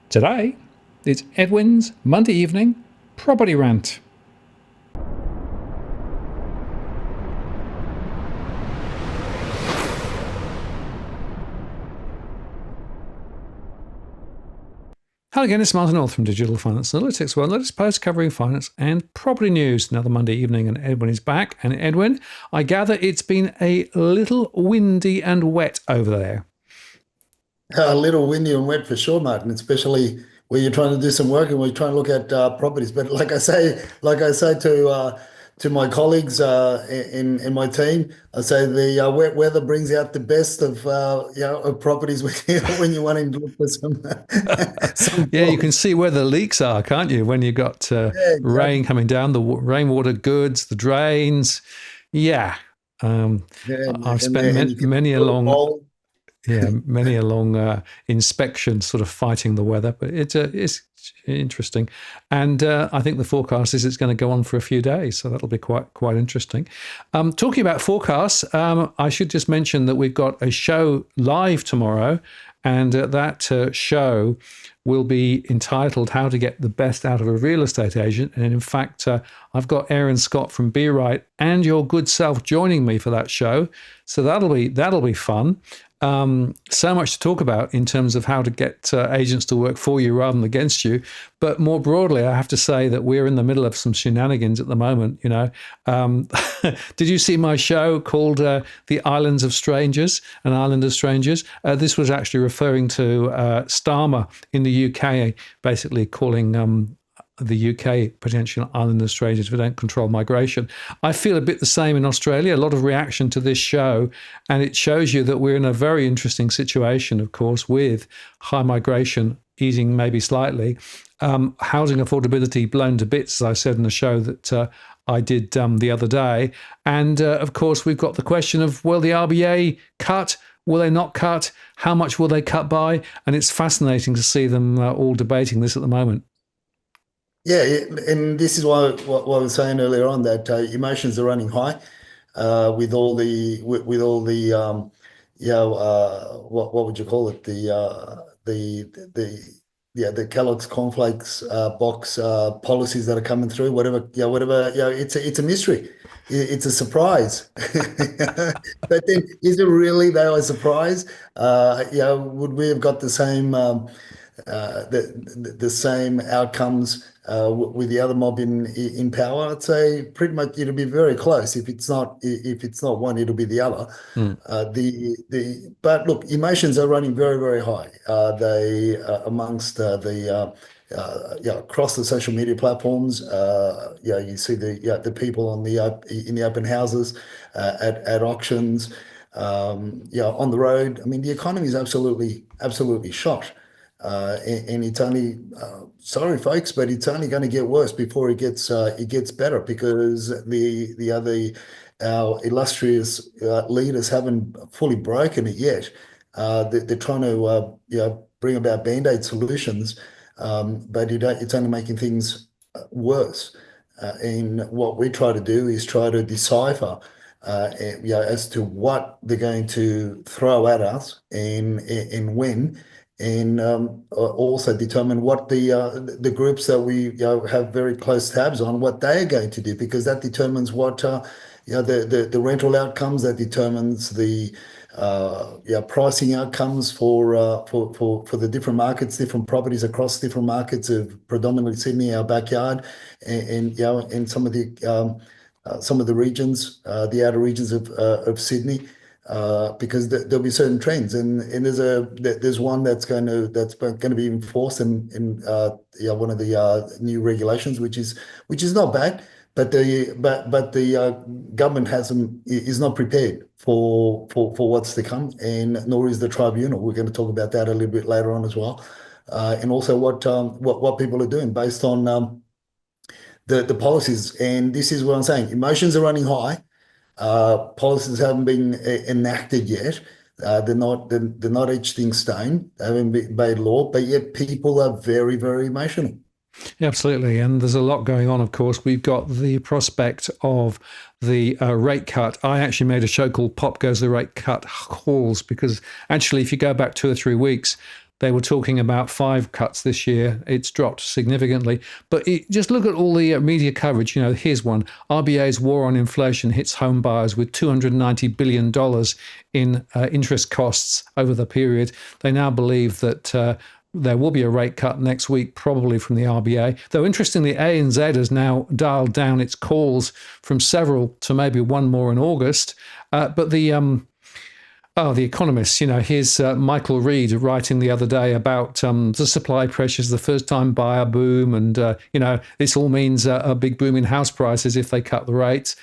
Today, it's Edwin's Monday evening property rant. Hello again, it's Martin North from Digital Finance Analytics, where latest post covering finance and property news. Another Monday evening, and Edwin is back. And Edwin, I gather it's been a little windy and wet over there. A little windy and wet for sure, Martin, especially where you're trying to do some work and we're trying to look at properties. But like I say to my colleagues in my team, I say the wet weather brings out the best of properties when you're wanting to look for some some Yeah, you can see where the leaks are, can't you? When you've got yeah, rain exactly. coming down, the rainwater goods, the drains. Yeah. Yeah, I've spent and you can many a feel the long mold. Yeah, many a long inspection, sort of fighting the weather, but it's interesting, and I think the forecast is it's going to go on for a few days, so that'll be quite interesting. Talking about forecasts, I should just mention that we've got a show live tomorrow, and that show will be entitled "How to Get the Best Out of a Real Estate Agent." And in fact, I've got Aaron Scott from Be Right and your good self joining me for that show, so that'll be fun. So much to talk about in terms of how to get agents to work for you rather than against you. But more broadly, I have to say that we're in the middle of some shenanigans at the moment. Did you see my show called "The Islands of Strangers," an island of strangers? This was actually referring to Starmer in the UK, basically calling the UK potential island of strangers if we don't control migration. I feel a bit the same in Australia. A lot of reaction to this show, and it shows you that we're in a very interesting situation, of course, with high migration easing maybe slightly, housing affordability blown to bits, as I said in the show that I did the other day, and of course we've got the question of, will the RBA cut? Will they not cut? How much will they cut by? And it's fascinating to see them all debating this at the moment. Yeah, and this is why what I was saying earlier on that emotions are running high with all the what would you call it, the Kellogg's cornflakes box policies that are coming through, whatever, it's a mystery. It's a surprise. But then, is it really though a surprise? Would we have got the same the same outcomes with the other mob in power? I'd say pretty much it'll be very close. If it's not one, it'll be the other. Mm. But look, emotions are running very, very high. They amongst across the social media platforms. You see the people in the open houses, at auctions, on the road. I mean, the economy is absolutely shot. And it's only sorry, folks, but it's only going to get worse before it gets better, because our illustrious leaders haven't fully broken it yet. They're trying to bring about band-aid solutions, but it's only making things worse. And what we try to do is try to decipher as to what they're going to throw at us and when, and also determine what the groups that we have very close tabs on, what they are going to do, because that determines what the rental outcomes, that determines the pricing outcomes for the different markets, different properties across different markets of predominantly Sydney, our backyard, and some of the regions, the outer regions of Sydney, because there'll be certain trends, and there's one that's going to be enforced in one of the new regulations, which is not bad, but the government is not prepared for what's to come, and nor is the tribunal. We're going to talk about that a little bit later on as well, and also what people are doing based on the policies. And this is what I'm saying: emotions are running high. Policies haven't been enacted yet. They're not etched in stone. They haven't been made law, but yet people are very, very emotional. Yeah, absolutely. And there's a lot going on, of course. We've got the prospect of the rate cut. I actually made a show called Pop Goes the Rate Cut Calls, because actually, if you go back 2 or 3 weeks, They were talking about 5 cuts this year. It's dropped significantly. But just look at all the media coverage. Here's one. RBA's war on inflation hits home buyers with $290 billion in interest costs over the period. They now believe that there will be a rate cut next week, probably from the RBA. Though, interestingly, ANZ has now dialed down its calls from several to maybe one more in August. But the Economist, here's Michael Reid writing the other day about the supply pressures, the first-time buyer boom, and, this all means a big boom in house prices if they cut the rates.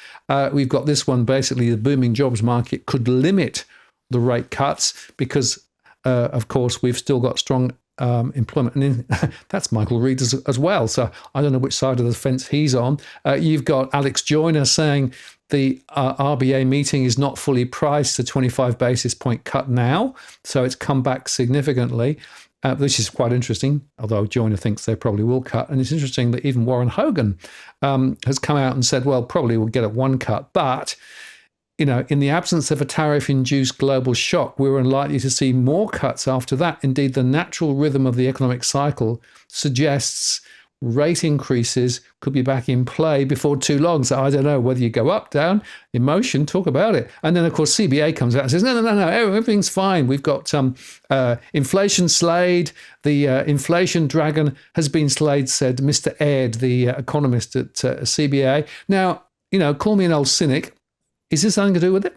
We've got this one, basically, the booming jobs market could limit the rate cuts because, of course, we've still got strong employment. And that's Michael Reid as well. So I don't know which side of the fence he's on. You've got Alex Joyner saying the RBA meeting is not fully priced, a 25 basis point cut now. So it's come back significantly. This is quite interesting, although Joyner thinks they probably will cut. And it's interesting that even Warren Hogan has come out and said, well, probably we'll get a 1 cut. But in the absence of a tariff-induced global shock, we're unlikely to see more cuts after that. Indeed, the natural rhythm of the economic cycle suggests rate increases could be back in play before too long. So I don't know whether you go up, down, emotion, talk about it. And then, of course, CBA comes out and says, no, everything's fine. We've got inflation slayed. The inflation dragon has been slayed, said Mr. Aird, the economist at CBA. Now, call me an old cynic. Is this something to do with it?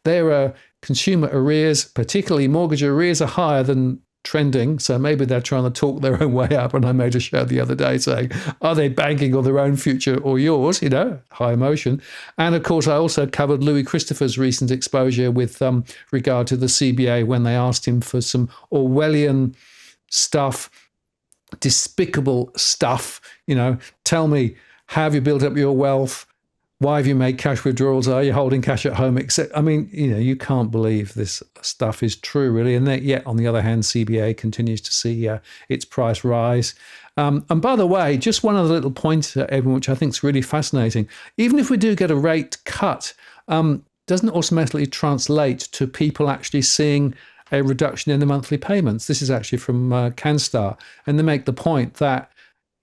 Their consumer arrears, particularly mortgage arrears, are higher than trending. So maybe they're trying to talk their own way up. And I made a show the other day saying, are they banking on their own future or yours? High emotion. And of course, I also covered Louis Christopher's recent exposure with regard to the CBA when they asked him for some Orwellian stuff, despicable stuff. Tell me, how have you built up your wealth? Why have you made cash withdrawals? Are you holding cash at home? You can't believe this stuff is true, really. And yet, on the other hand, CBA continues to see its price rise. And by the way, just one other little point, Edwin, which I think is really fascinating. Even if we do get a rate cut, doesn't automatically translate to people actually seeing a reduction in the monthly payments. This is actually from CanStar. And they make the point that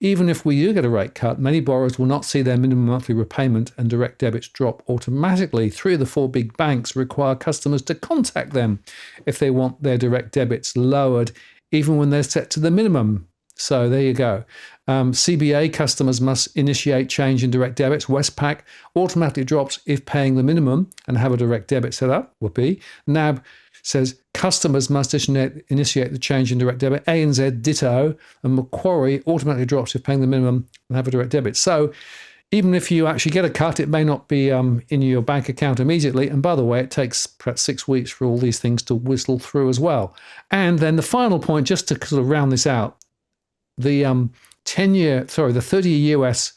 even if we do get a rate cut, many borrowers will not see their minimum monthly repayment and direct debits drop automatically. 3 of the 4 big banks require customers to contact them if they want their direct debits lowered, even when they're set to the minimum. So there you go. CBA customers must initiate change in direct debits. Westpac automatically drops if paying the minimum and have a direct debit set up. Whoopee. NAB says customers must initiate the change in direct debit. ANZ ditto, and Macquarie automatically drops if paying the minimum and have a direct debit. So even if you actually get a cut, it may not be in your bank account immediately. And by the way, it takes perhaps 6 weeks for all these things to whistle through as well. And then the final point, just to sort of round this out, the 30-year US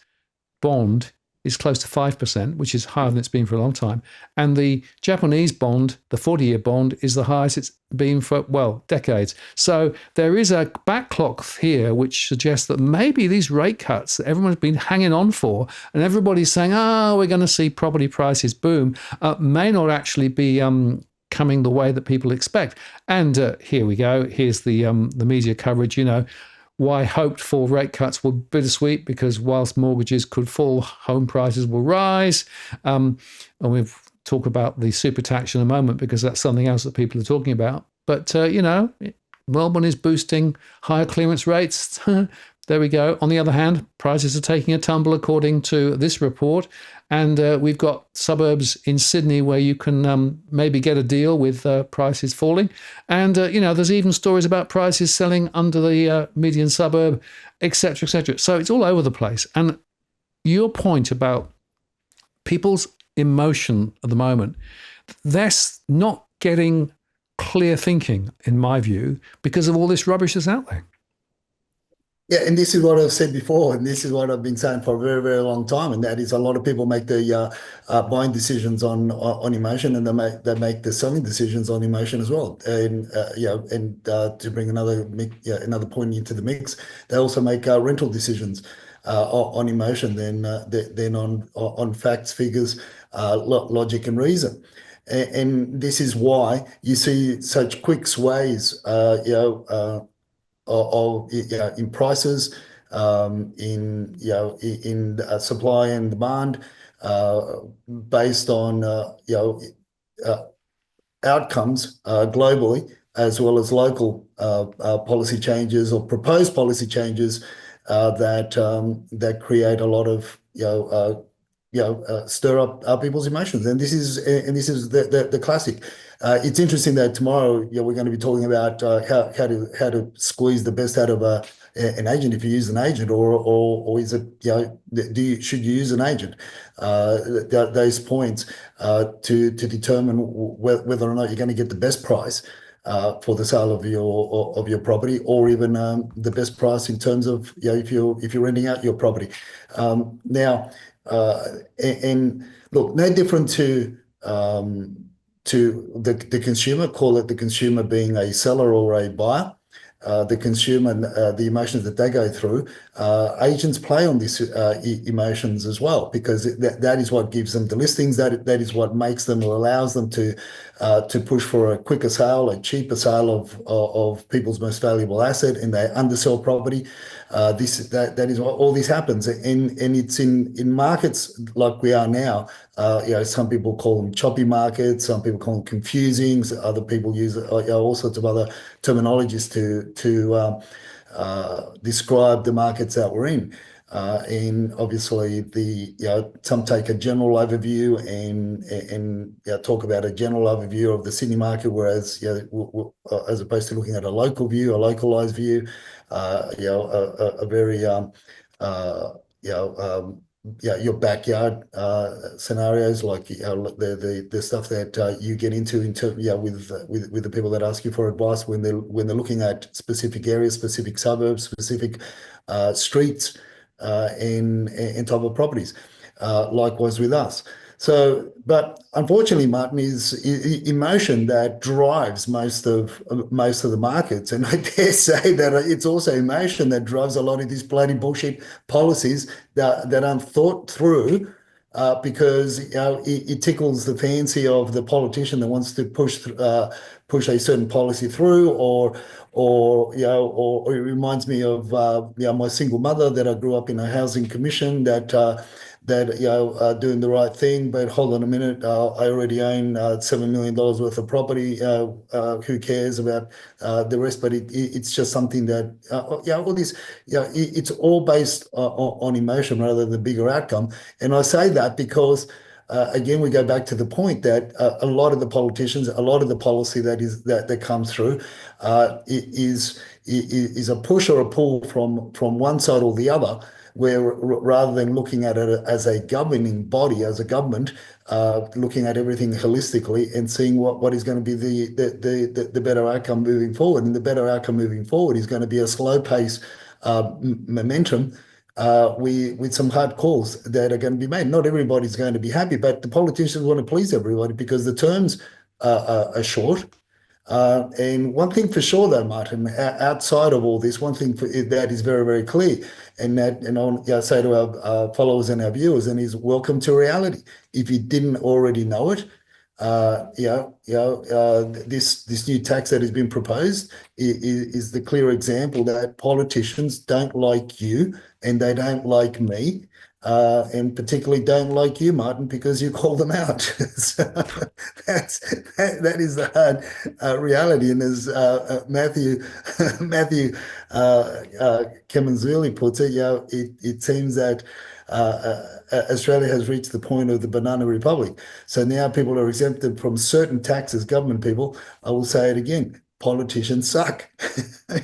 bond is close to 5%, which is higher than it's been for a long time. And the Japanese bond, the 40-year bond, is the highest it's been for, decades. So there is a backlog here which suggests that maybe these rate cuts that everyone's been hanging on for, and everybody's saying, we're going to see property prices boom, may not actually be coming the way that people expect. And here we go. Here's the media coverage, why hoped for rate cuts were bittersweet, because whilst mortgages could fall, home prices will rise. And we'll talk about the super tax in a moment, because that's something else that people are talking about. But, Melbourne is boosting higher clearance rates. There we go. On the other hand, prices are taking a tumble according to this report. And we've got suburbs in Sydney where you can maybe get a deal with prices falling. And, there's even stories about prices selling under the median suburb, et cetera, et cetera. So it's all over the place. And your point about people's emotion at the moment, they're not getting clear thinking, in my view, because of all this rubbish that's out there. Yeah, and this is what I've said before, and this is what I've been saying for a very, very long time, and that is a lot of people make the buying decisions on emotion, and they make the selling decisions on emotion as well. And to bring another point into the mix, they also make rental decisions on emotion than on facts, figures, logic, and reason. And this is why you see such quick sways, in prices, in supply and demand, based on uh, outcomes globally as well as local policy changes or proposed policy changes that create a lot of stir up people's emotions, and this is the classic. It's interesting that tomorrow, we're going to be talking about how to squeeze the best out of an agent if you use an agent, or is it, should you use an agent? Those points to determine whether or not you're going to get the best price for the sale of your property, or even the best price in terms of, if you're renting out your property. Now, and look, no different to the consumer, call it the consumer being a seller or a buyer. The consumer, the emotions that they go through, agents play on these emotions as well, because that is what gives them the listings. That is what makes them or allows them to push for a quicker sale, a cheaper sale of people's most valuable asset, and they undersell property. That is what all this happens, and it's in markets like we are now. Some people call them choppy markets, some people call them confusing, other people use all sorts of other terminologies to describe the markets that we're in. And obviously, some take a general overview and talk about a general overview of the Sydney market, whereas as opposed to looking at a local view, a localized view, a very your backyard scenarios, like the stuff that you get into with the people that ask you for advice when they're looking at specific areas, specific suburbs, specific streets, and type of properties. Likewise with us. So, but unfortunately, Martin, is emotion that drives most of the markets, and I dare say that it's also emotion that drives a lot of these bloody bullshit policies that aren't thought through, because it tickles the fancy of the politician that wants to push a certain policy through, or it reminds me of my single mother that I grew up in a housing commission that doing the right thing, but hold on a minute, I already own $7 million worth of property. Who cares about the rest? But it's just something that all this, it's all based on emotion rather than the bigger outcome. And I say that because again, we go back to the point that a lot of the politicians, a lot of the policy that comes through is a push or a pull from one side or the other, where rather than looking at it as a governing body, as a government, looking at everything holistically and seeing what is going to be the better outcome moving forward. And the better outcome moving forward is going to be a slow pace momentum, with some hard calls that are going to be made. Not everybody's going to be happy, but the politicians want to please everybody because the terms are short. And one thing for sure, though, Martin, outside of all this, one thing that is very, very clear, and I'll say to our followers and our viewers, and is welcome to reality. If you didn't already know it, this new tax that has been proposed is the clear example that politicians don't like you and they don't like me. And particularly don't like you, Martin, because you call them out. So that is the hard reality. And as Matthew Kemanzuli puts it, it seems that Australia has reached the point of the banana republic. So now people are exempted from certain taxes. Government people, I will say it again, politicians suck.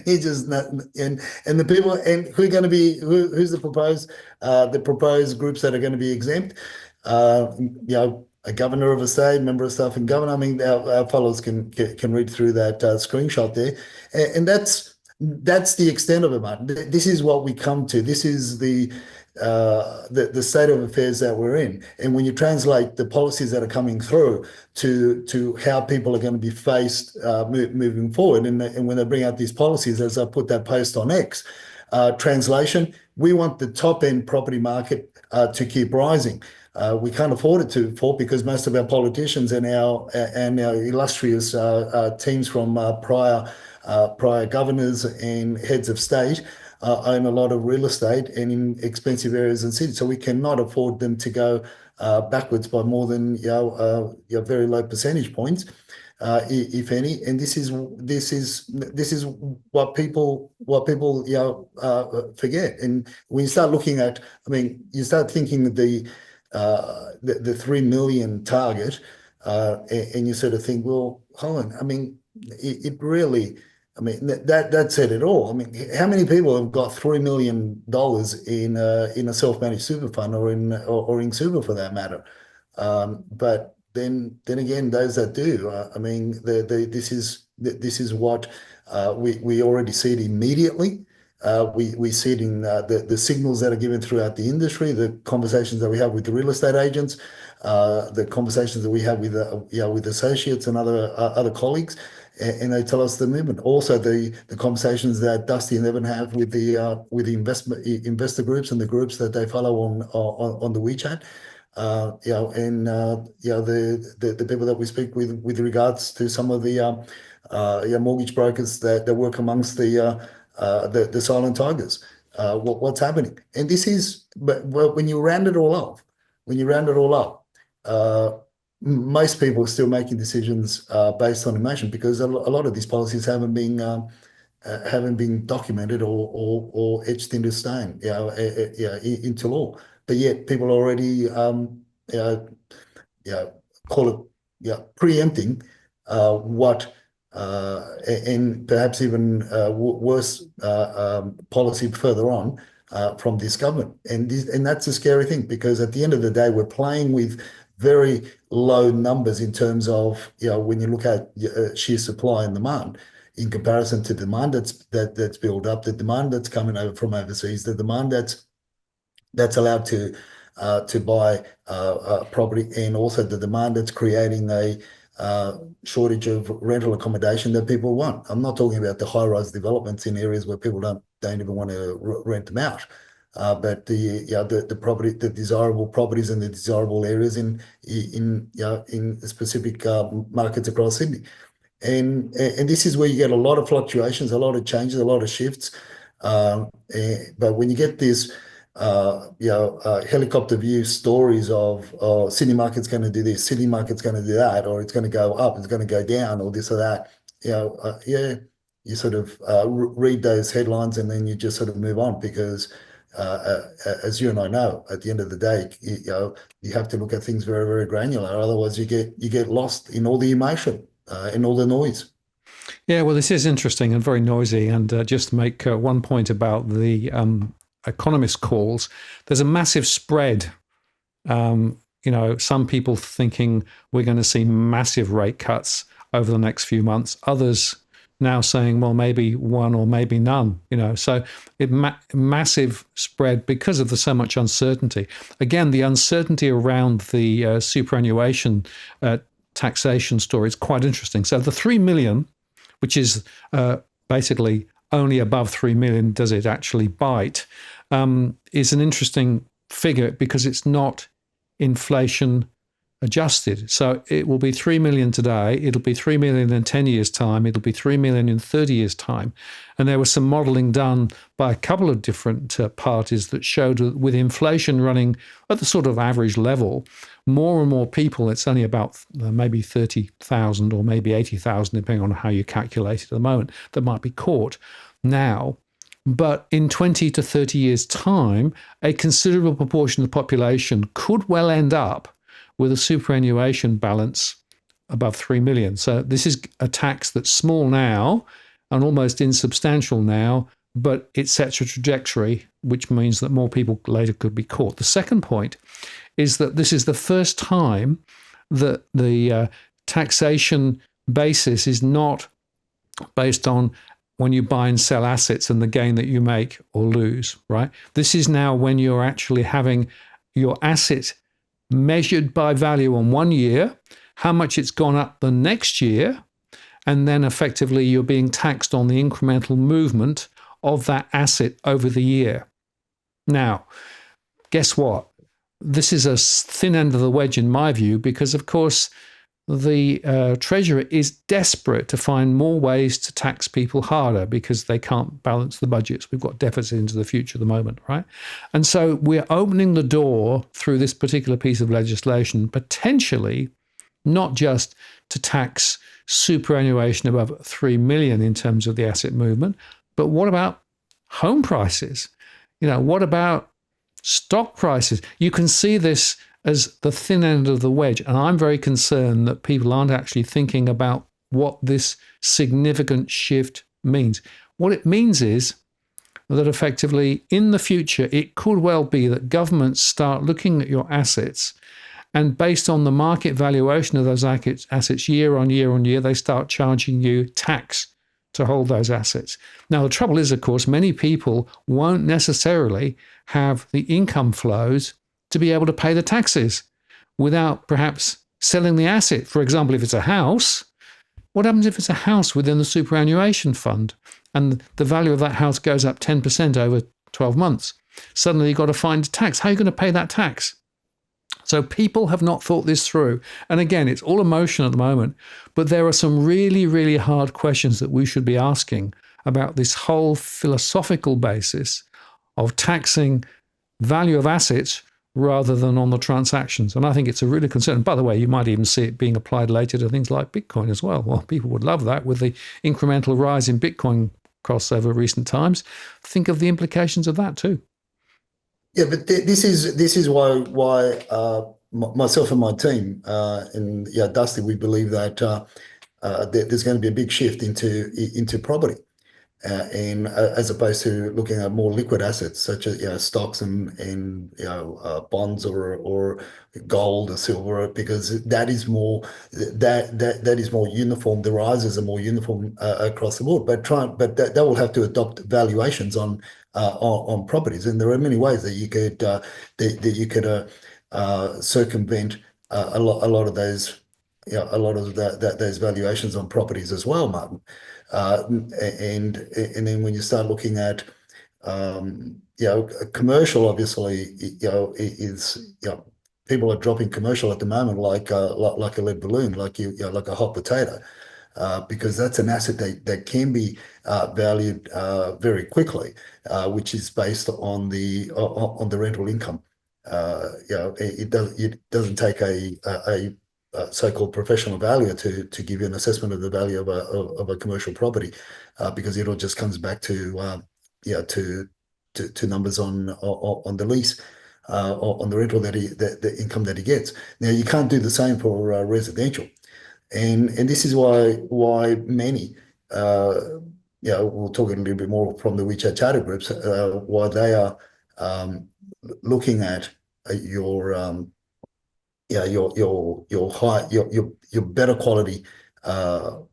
He just not, and the people, and who are going to be who's the proposed groups that are going to be exempt. A governor of a state, member of staff and governor. I mean, our followers can read through that screenshot there, and that's the extent of it, Martin. This is what we come to. This is the state of affairs that we're in. And when you translate the policies that are coming through to how people are going to be faced moving forward, and when they bring out these policies, as I put that post on X, Translation, we want the top-end property market to keep rising. We can't afford it to fall because most of our politicians and our illustrious teams from prior governors and heads of state own a lot of real estate and in expensive areas and cities. So we cannot afford them to go backwards by more than very low percentage points, if any. And this is what people forget. And when you start looking at, I mean, you start thinking that the 3 million target, and you sort of think, well, hold on. I mean, it really. I mean, that said it all. I mean, how many people have got $3 million in a self-managed super fund or in super for that matter? But then again, those that do, I mean, this is what we already see it immediately. We see it in the signals that are given throughout the industry, the conversations that we have with the real estate agents, the conversations that we have with associates and other colleagues. And they tell us the movement. Also, the conversations that Dusty and Evan have with the investor groups and the groups that they follow on the WeChat, the people that we speak with regards to some of the mortgage brokers that work amongst the silent tigers. What's happening? And this is, but when you round it all up, most people are still making decisions based on emotion because a lot of these policies haven't been documented or etched into stone, into law. But yet people are already call it preempting what and perhaps even worse policy further on from this government. And that's a scary thing because at the end of the day, we're playing with very low numbers in terms of, when you look at sheer supply and demand in comparison to demand that's built up, the demand that's coming over from overseas, the demand that's allowed to buy property, and also the demand that's creating a shortage of rental accommodation that people want. I'm not talking about the high-rise developments in areas where people don't even want to rent them out. But the property, the desirable properties and the desirable areas in specific markets across Sydney, and this is where you get a lot of fluctuations, a lot of changes, a lot of shifts. But when you get this, helicopter view stories of Sydney market's going to do this, Sydney market's going to do that, or it's going to go up, it's going to go down, or this or that. You sort of read those headlines and then you just sort of move on because. As you and I know, at the end of the day, you have to look at things very, very granular. Otherwise, you get lost in all the emotion, in all the noise. Yeah, well, this is interesting and very noisy. And just to make one point about the economist calls, there's a massive spread. Some people thinking we're going to see massive rate cuts over the next few months. Others now saying, well, maybe one or maybe none, so it massive spread because of so much uncertainty. Again, the uncertainty around the superannuation taxation story is quite interesting. So the 3 million, which is basically only above 3 million, does it actually bite, is an interesting figure because it's not inflation adjusted. So it will be 3 million today, it'll be 3 million in 10 years' time, it'll be 3 million in 30 years' time. And there was some modelling done by a couple of different parties that showed that with inflation running at the sort of average level, more and more people, it's only about maybe 30,000 or maybe 80,000, depending on how you calculate it at the moment, that might be caught now. But in 20 to 30 years' time, a considerable proportion of the population could well end up with a superannuation balance above 3 million. So this is a tax that's small now and almost insubstantial now, but it sets a trajectory, which means that more people later could be caught. The second point is that this is the first time that the taxation basis is not based on when you buy and sell assets and the gain that you make or lose, right? This is now when you're actually having your asset measured by value on 1 year, how much it's gone up the next year, and then effectively you're being taxed on the incremental movement of that asset over the year. Now, guess what? This is a thin end of the wedge in my view, because of course the Treasurer is desperate to find more ways to tax people harder because they can't balance the budgets. We've got deficits into the future at the moment, right? And so we're opening the door through this particular piece of legislation, potentially not just to tax superannuation above 3 million in terms of the asset movement, but what about home prices? What about stock prices? You can see this as the thin end of the wedge. And I'm very concerned that people aren't actually thinking about what this significant shift means. What it means is that effectively in the future, it could well be that governments start looking at your assets, and based on the market valuation of those assets year on year on year, they start charging you tax to hold those assets. Now, the trouble is, of course, many people won't necessarily have the income flows to be able to pay the taxes without perhaps selling the asset. For example, if it's a house, what happens if it's a house within the superannuation fund and the value of that house goes up 10% over 12 months? Suddenly you've got to find tax. How are you going to pay that tax? So people have not thought this through. And again, it's all emotion at the moment, but there are some really, really hard questions that we should be asking about this whole philosophical basis of taxing value of assets rather than on the transactions. And I think it's a really concern. By the way, you might even see it being applied later to things like Bitcoin as well. Well, people would love that with the incremental rise in Bitcoin costs over recent times. Think of the implications of that too. Yeah, but this is why myself and my team and Dusty, we believe that there's going to be a big shift into property. And as opposed to looking at more liquid assets such as stocks and bonds or gold or silver, because that is more uniform. The rises are more uniform across the board. But that will have to adopt valuations on properties, and there are many ways that you could circumvent a lot of those those valuations on properties as well, Martin. And then when you start looking at commercial, obviously is people are dropping commercial at the moment like a lead balloon, like a hot potato, because that's an asset that can be valued very quickly, which is based on the rental income. It doesn't take a so-called professional valuer to give you an assessment of the value of a commercial property, because it all just comes back to numbers on the lease, on the rental the income that he gets. Now you can't do the same for residential, and this is why many we'll talk a little bit more from the WeChat charter groups, why they are looking at your better quality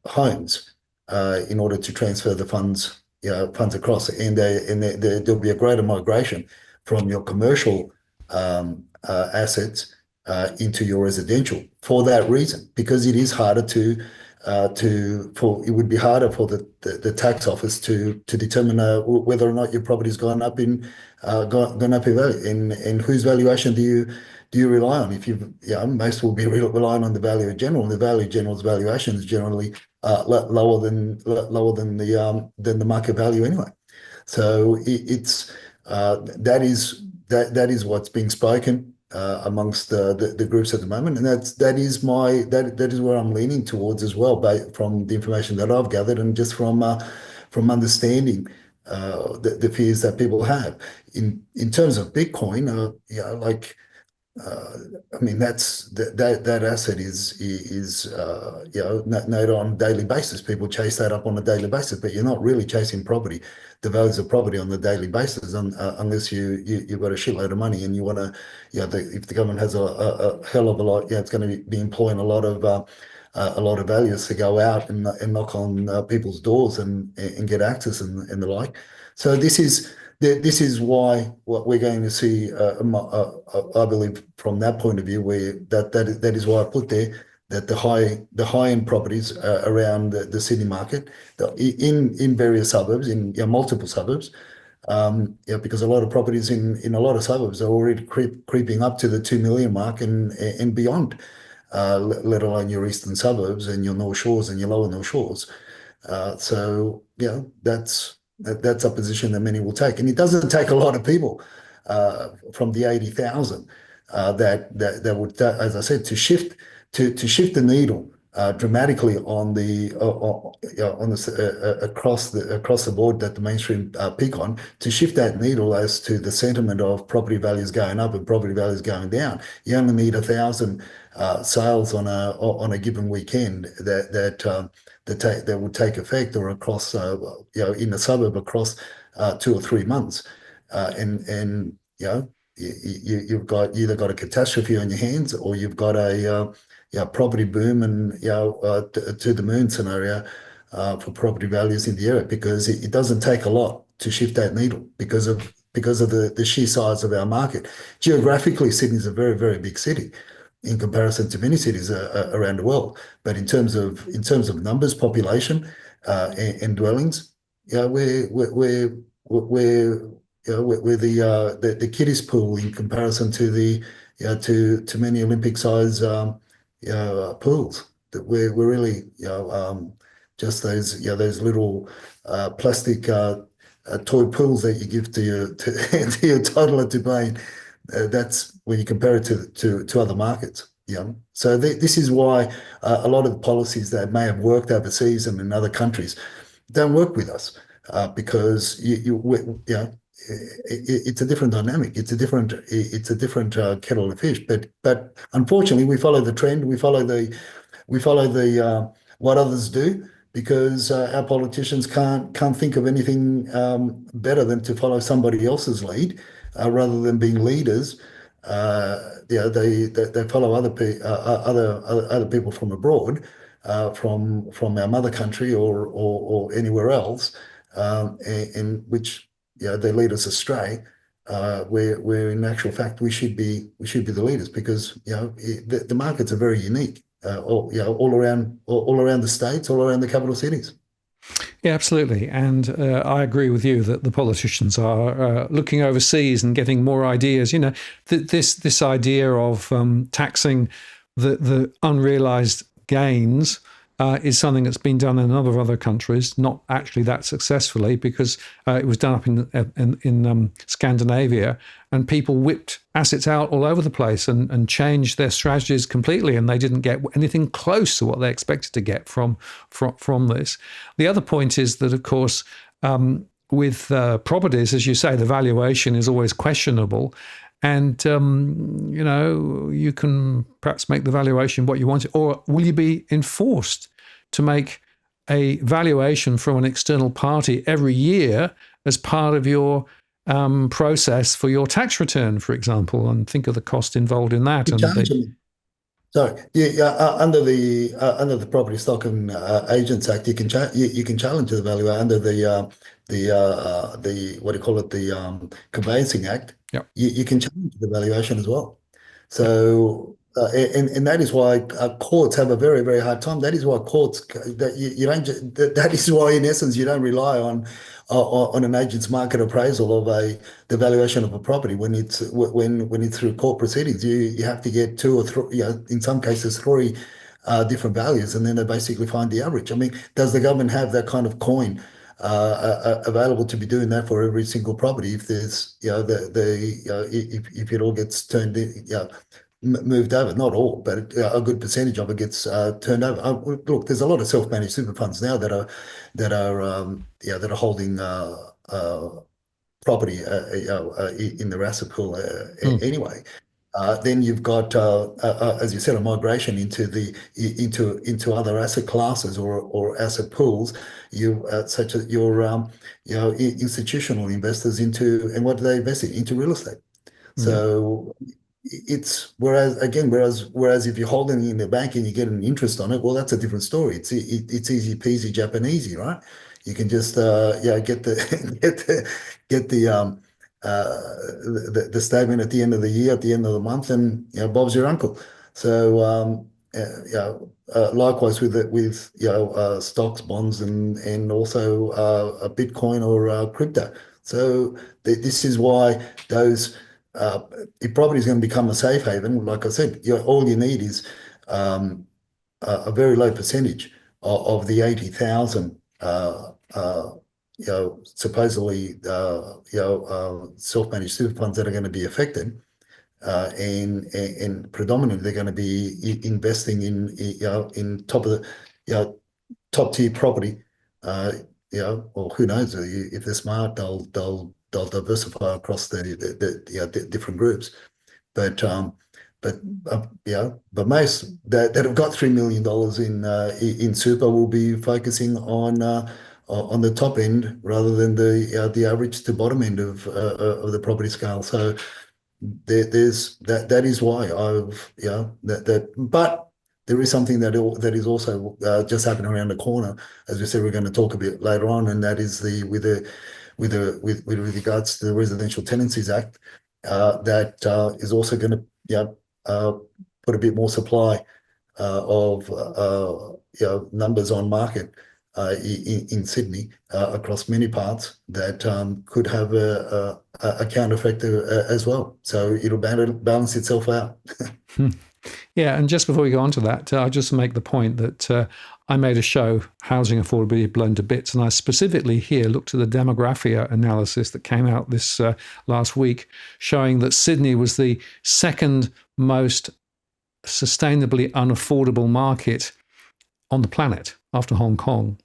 homes in order to transfer the funds across, and there'll be a greater migration from your commercial assets into your residential for that reason, because it is harder it would be harder for the tax office to determine whether or not your property's gone up in value, and whose valuation do you rely on? If most will be relying on the Value General, and the Value General's valuation is generally lower than the market value anyway. So that is what's being spoken amongst the groups at the moment, and that is where I'm leaning towards as well, from the information that I've gathered and just from understanding the fears that people have in terms of Bitcoin. I mean, that asset is known on a daily basis. People chase that up on a daily basis, but you're not really chasing property, the values of property on a daily basis, unless you've got a shitload of money and you want to, if the government has a hell of a lot, it's going to be employing a lot of valuers to go out and knock on people's doors and get access and the like. So this is why what we're going to see, I believe, from that point of view, where that is why I put there that the high end properties around the Sydney market, in various suburbs, in multiple suburbs, because a lot of properties in a lot of suburbs are already creeping up to the 2 million mark and beyond, let alone your eastern suburbs and your North Shores and your lower North Shores. So that's a position that many will take, and it doesn't take a lot of people from the 80,000 that would, as I said, to shift the needle dramatically on the across the board that the mainstream pick on, to shift that needle as to the sentiment of property values going up and property values going down. You only need 1,000 sales on a given weekend that would take effect, or across in a suburb across 2 or 3 months, and you've either got a catastrophe on your hands, or you've got a property boom and to the moon scenario for property values in the area, because it doesn't take a lot to shift that needle because of the sheer size of our market. Geographically, Sydney is a very, very big city in comparison to many cities around the world. But in terms of numbers, population, and dwellings, we're the kiddies pool in comparison to the to many Olympic size pools. That we're really just those little plastic toy pools that you give to to your toddler to play. That's when you compare it to other markets. So this is why a lot of the policies that may have worked overseas and in other countries don't work with us, because it's a different dynamic. It's a different kettle of fish. But unfortunately, we follow the trend. We follow the what others do, because our politicians can't think of anything better than to follow somebody else's lead, rather than being leaders. They follow other people from abroad, from our mother country or anywhere else, and which they lead us astray. Where in actual fact we should be the leaders, because the markets are very unique, all around the states, all around the capital cities. Yeah, absolutely. And I agree with you that the politicians are looking overseas and getting more ideas. This idea of taxing the unrealized gains is something that's been done in a number of other countries, not actually that successfully, because it was done up in Scandinavia, and people whipped assets out all over the place and changed their strategies completely, and they didn't get anything close to what they expected to get from this. The other point is that, of course, with properties, as you say, the valuation is always questionable. And, you can perhaps make the valuation what you want, or will you be enforced to make a valuation from an external party every year as part of your process for your tax return, for example, and think of the cost involved in that. Sorry, under the Property Stock and Agents Act, you can challenge the value under the what do you call it, the Conveyancing Act. Yep. You can challenge the valuation as well. So and that is why courts have a very, very hard time. That is why courts that you don't. That is why, in essence, you don't rely on an agent's market appraisal of the valuation of a property when it's through court proceedings. You have to get two or three, in some cases three different values, and then they basically find the average. I mean, does the government have that kind of coin available to be doing that for every single property? If there's if it all gets turned in, moved over, not all, but a good percentage of it gets turned over. Look, there's a lot of self-managed super funds now that are holding property in their asset pool anyway. Then you've got, as you said, a migration into other asset classes or asset pools. Such as your institutional investors and what do they invest in? Into real estate. So it's whereas if you're holding it in the bank and you get an interest on it, well, that's a different story. It's easy peasy Japanesey, right? You can just get the statement at the end of the year, at the end of the month, and Bob's your uncle. So likewise with stocks, bonds, and also Bitcoin or crypto. So this is why those if property is going to become a safe haven, like I said, all you need is a very low percentage of the 80,000 supposedly self-managed super funds that are going to be affected. And predominantly they're going to be investing in top of the top tier property. Or who knows if they're smart, they'll diversify across the different groups. But but most that have got $3 million in super will be focusing on the top end rather than the average to bottom end of the property scale. So there's that is why I've but there is something that is also just happening around the corner, as we said we're going to talk a bit later on, and that is with regards to the Residential Tenancies Act that is also going to put a bit more supply of numbers on market in Sydney across many parts that could have a counter effect as well. So it'll balance itself out. Yeah, and just before we go on to that, I'll just make the point that I made a show, Housing Affordability Blown to Bits, and I specifically here looked at the demographia analysis that came out this last week, showing that Sydney was the second most sustainably unaffordable market on the planet after Hong Kong.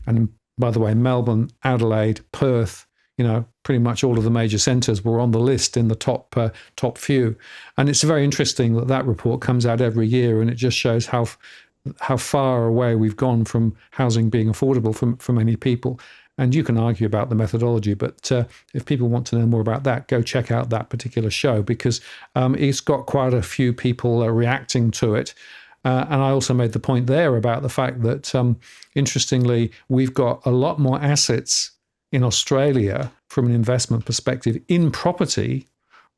And by the way, Melbourne, Adelaide, Perth, pretty much all of the major centres were on the list in the top few. And it's very interesting that report comes out every year, and it just shows how far away we've gone from housing being affordable for many people. And you can argue about the methodology, but if people want to know more about that, go check out that particular show, because it's got quite a few people reacting to it. And I also made the point there about the fact that, interestingly, we've got a lot more assets in Australia from an investment perspective in property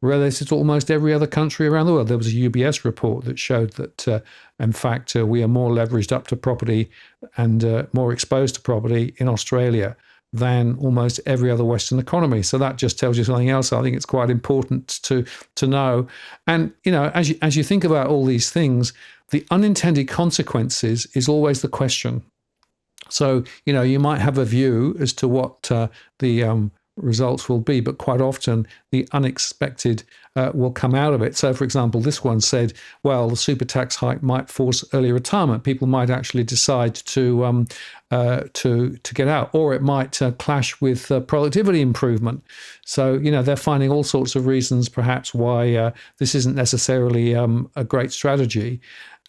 related to almost every other country around the world. There was a UBS report that showed that, in fact, we are more leveraged up to property and more exposed to property in Australia than almost every other Western economy. So that just tells you something else. I think it's quite important to know. And, as you think about all these things, the unintended consequences is always the question. So, you might have a view as to what the results will be, but quite often the unexpected will come out of it. So, for example, this one said, well, the super tax hike might force early retirement. People might actually decide to get out, or it might clash with productivity improvement. So, they're finding all sorts of reasons, perhaps, why this isn't necessarily a great strategy.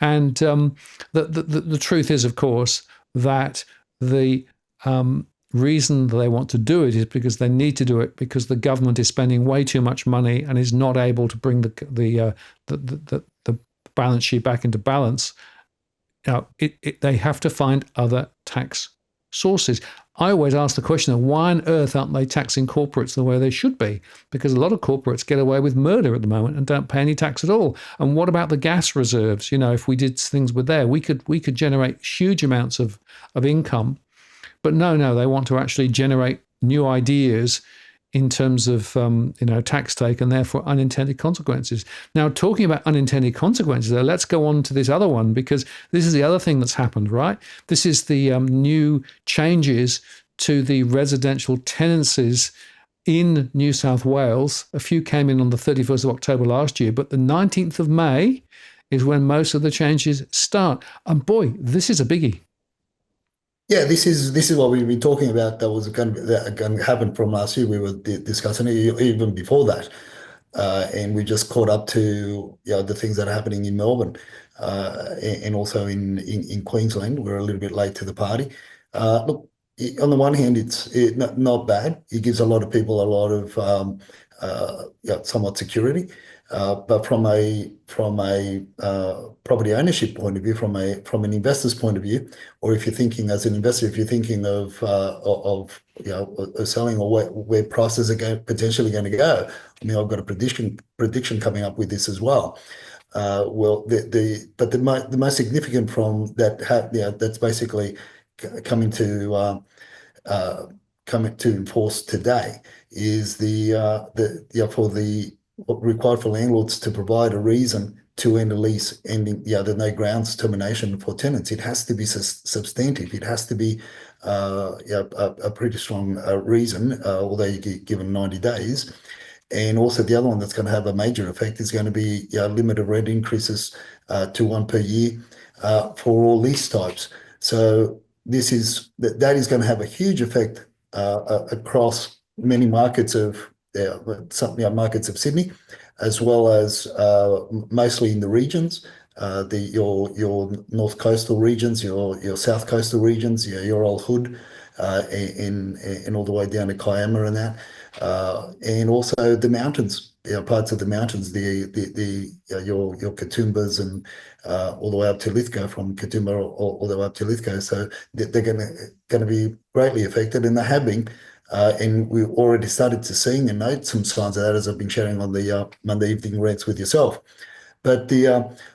And the truth is, of course, that the reason that they want to do it is because they need to do it because the government is spending way too much money and is not able to bring the balance sheet back into balance. They have to find other tax sources. I always ask the question of why on earth aren't they taxing corporates the way they should be? Because a lot of corporates get away with murder at the moment and don't pay any tax at all. And what about the gas reserves? If we did things with there, we could generate huge amounts of income. But no, they want to actually generate new ideas in terms of tax take and therefore unintended consequences. Now, talking about unintended consequences, let's go on to this other one, because this is the other thing that's happened, right? This is the new changes to the residential tenancies in New South Wales. A few came in on the 31st of October last year, but the 19th of May is when most of the changes start. And boy, this is a biggie. Yeah, this is what we've been talking about. That was going to happen from last year. We were discussing it even before that, and we just caught up to the things that are happening in Melbourne, and also in Queensland. We're a little bit late to the party. Look, on the one hand, it's not bad. It gives a lot of people a lot of somewhat security. But from a property ownership point of view, from an investor's point of view, or if you're thinking as an investor, if you're thinking of selling or where prices are potentially going to go, I mean, I've got a prediction coming up with this as well. well, the most significant from that that's basically coming to coming to enforce today is for the required for landlords to provide a reason to end a lease ending, the no grounds termination for tenants. It has to be substantive. It has to be a pretty strong reason, although you get given 90 days. And also the other one that's going to have a major effect is going to be limited rent increases to one per year for all lease types. So that is going to have a huge effect across many markets of some markets of Sydney, as well as mostly in the regions, your north coastal regions, your south coastal regions, your old hood, and all the way down to Kiama and that, and also the mountains, parts of the mountains, your Katumbas and all the way up to Lithgow, from Katoomba all the way up to Lithgow. So they're going to be greatly affected, and they have been. And we've already started to seeing and note some signs of that, as I've been sharing on the Monday evening rants with yourself. But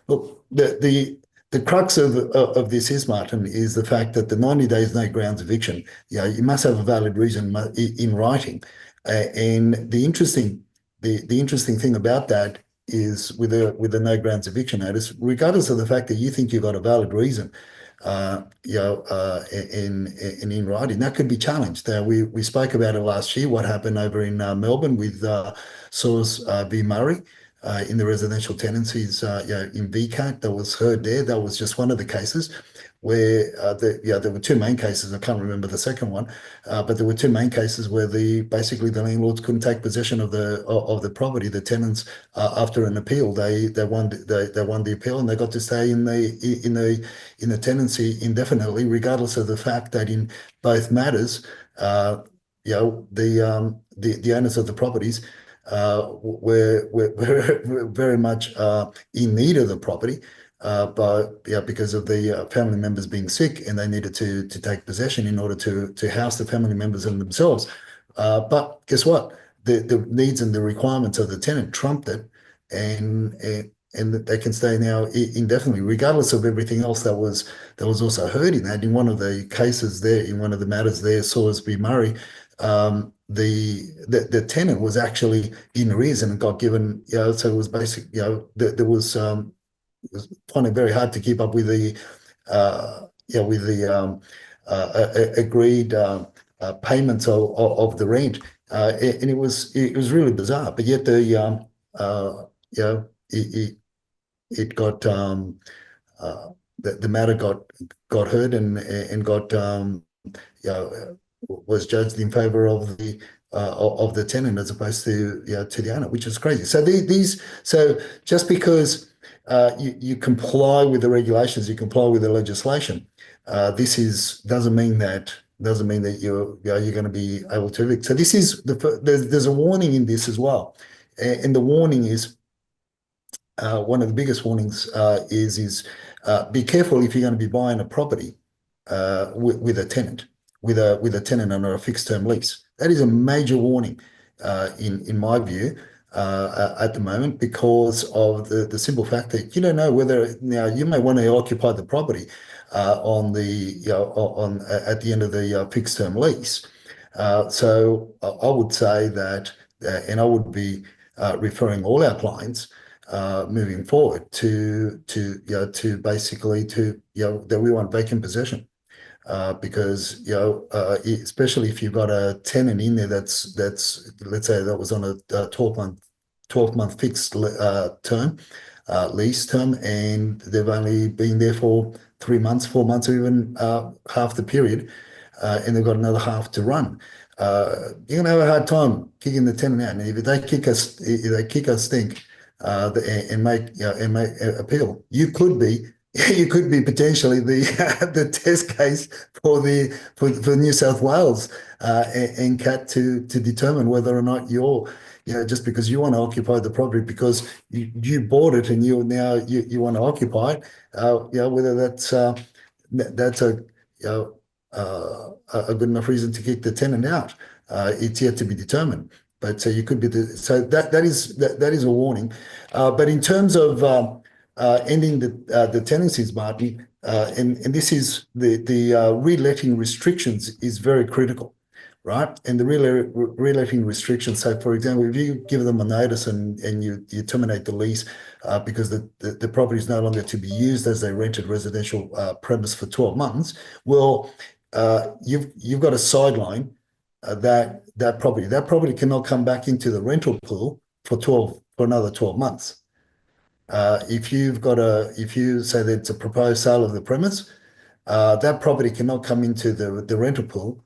look, the crux of this is, Martin, is the fact that the 90 days no grounds eviction, you must have a valid reason in writing. And the interesting thing about that is with the no grounds eviction notice, regardless of the fact that you think you've got a valid reason, in writing, that could be challenged. We spoke about it last year, what happened over in Melbourne with Source v. Murray. In the residential tenancies, in VCAT, that was heard there. That was just one of the cases where there were two main cases. I can't remember the second one, but there were two main cases where basically the landlords couldn't take possession of the property. The tenants, after an appeal, they won the appeal, and they got to stay in the tenancy indefinitely, regardless of the fact that in both matters, the owners of the properties were very much in need of the property, but because of the family members being sick, and they needed to take possession in order to house the family members and themselves. But guess what? The needs and the requirements of the tenant trumped it, and they can stay now indefinitely, regardless of everything else that was also heard in that. In one of the cases there, in one of the matters there, Sawyers v. Murray, the tenant was actually in arrears and got given, so it was basic, there was it was finding it very hard to keep up with the agreed payments of the rent, and it was really bizarre. But yet it got the matter got heard and got was judged in favour of the tenant as opposed to the owner, which is crazy. So so just because you comply with the regulations, you comply with the legislation, doesn't mean that you're going to be able to evict. So this is there's a warning in this as well, and the warning is one of the biggest warnings is be careful if you're going to be buying a property with a tenant. With a tenant under a fixed term lease. That is a major warning, in my view, at the moment, because of the simple fact that you don't know whether now you may want to occupy the property at the end of the fixed term lease. So I would say that, and I would be referring all our clients moving forward to basically that we want vacant possession. Because especially if you've got a tenant in there that's let's say that was on a 12-month fixed term lease term, and they've only been there for 3 months, 4 months, or even half the period, and they've got another half to run. You're gonna have a hard time kicking the tenant out, and if they kick us stink and make appeal, you could be potentially the test case for New South Wales and CAT to determine whether or not you're just because you want to occupy the property because you bought it and you want to occupy it, whether that's a good enough reason to kick the tenant out. It's yet to be determined. But so you could be so that is a warning. But in terms of ending the tenancies, Martin, and this is the reletting restrictions is very critical, right? And the reletting restrictions. So, for example, if you give them a notice and you terminate the lease because the property is no longer to be used as a rented residential premise for 12 months, well, you've got a sideline that property cannot come back into the rental pool for another 12 months. If you say that it's a proposed sale of the premise, that property cannot come into the rental pool.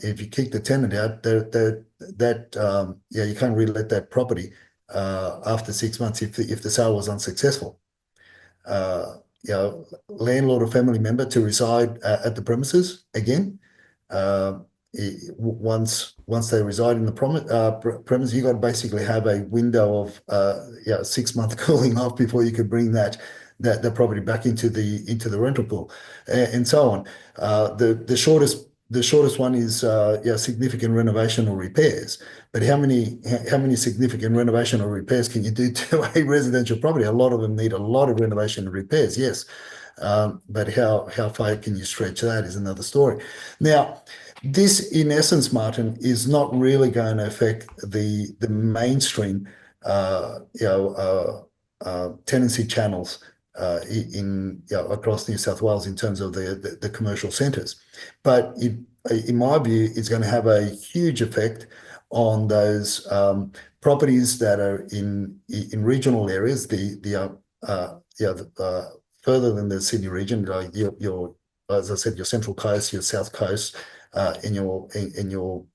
If you kick the tenant out, you can't relet that property after 6 months if the sale was unsuccessful. Landlord or family member to reside at the premises again. Uh, once they reside in the premise, you got to basically have a window of 6 month cooling off before you could bring the property back into the rental pool, and so on. The shortest one is significant renovation or repairs. But how many significant renovation or repairs can you do to a residential property? A lot of them need a lot of renovation and repairs, yes. But how far can you stretch that is another story. Now, this, in essence, Martin, is not really going to affect the mainstream, tenancy channels across New South Wales in terms of the commercial centres, but in my view, it's going to have a huge effect on those properties that are in regional areas, further than the Sydney region, your as I said, your Central Coast, your South Coast, in your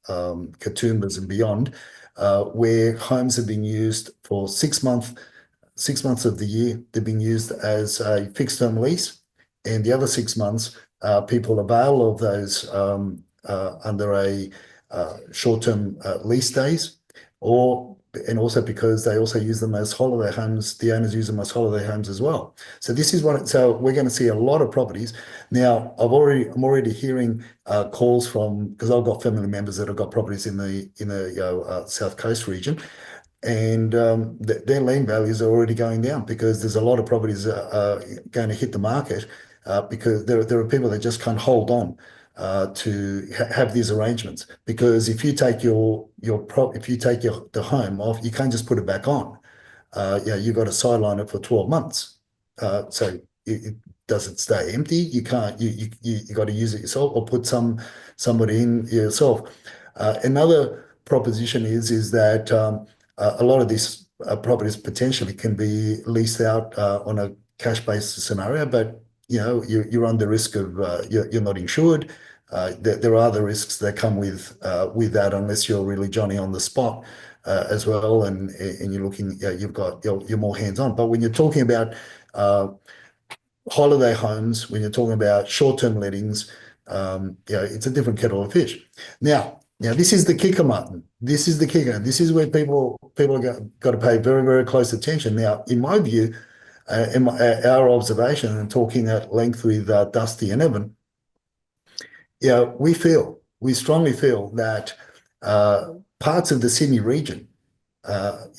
Katoomba's and beyond, where homes have been used for 6 months of the year. They've been used as a fixed term lease, and the other 6 months, people avail of those under a short term lease days, and also because they also use them as holiday homes. The owners use them as holiday homes as well. So we're going to see a lot of properties. Now, I'm already hearing calls because I've got family members that have got properties in the South Coast region, and their land values are already going down because there's a lot of properties going to hit the market because there are people that just can't hold on to have these arrangements, because if you take the home off, you can't just put it back on. You've got to sideline it for 12 months. So it doesn't stay empty. You can't. You got to use it yourself or put somebody in yourself. Another proposition is that a lot of these properties potentially can be leased out on a cash-based scenario, but you're on the risk of you're not insured. There are other risks that come with that, unless you're really Johnny on the spot as well, and you're looking, you're more hands-on. But when you're talking about holiday homes, when you're talking about short-term lettings, it's a different kettle of fish. Now, this is the kicker, Martin. This is the kicker. This is where people got to pay very, very close attention. Now, in my view, our observation, and talking at length with Dusty and Evan, we strongly feel that parts of the Sydney region,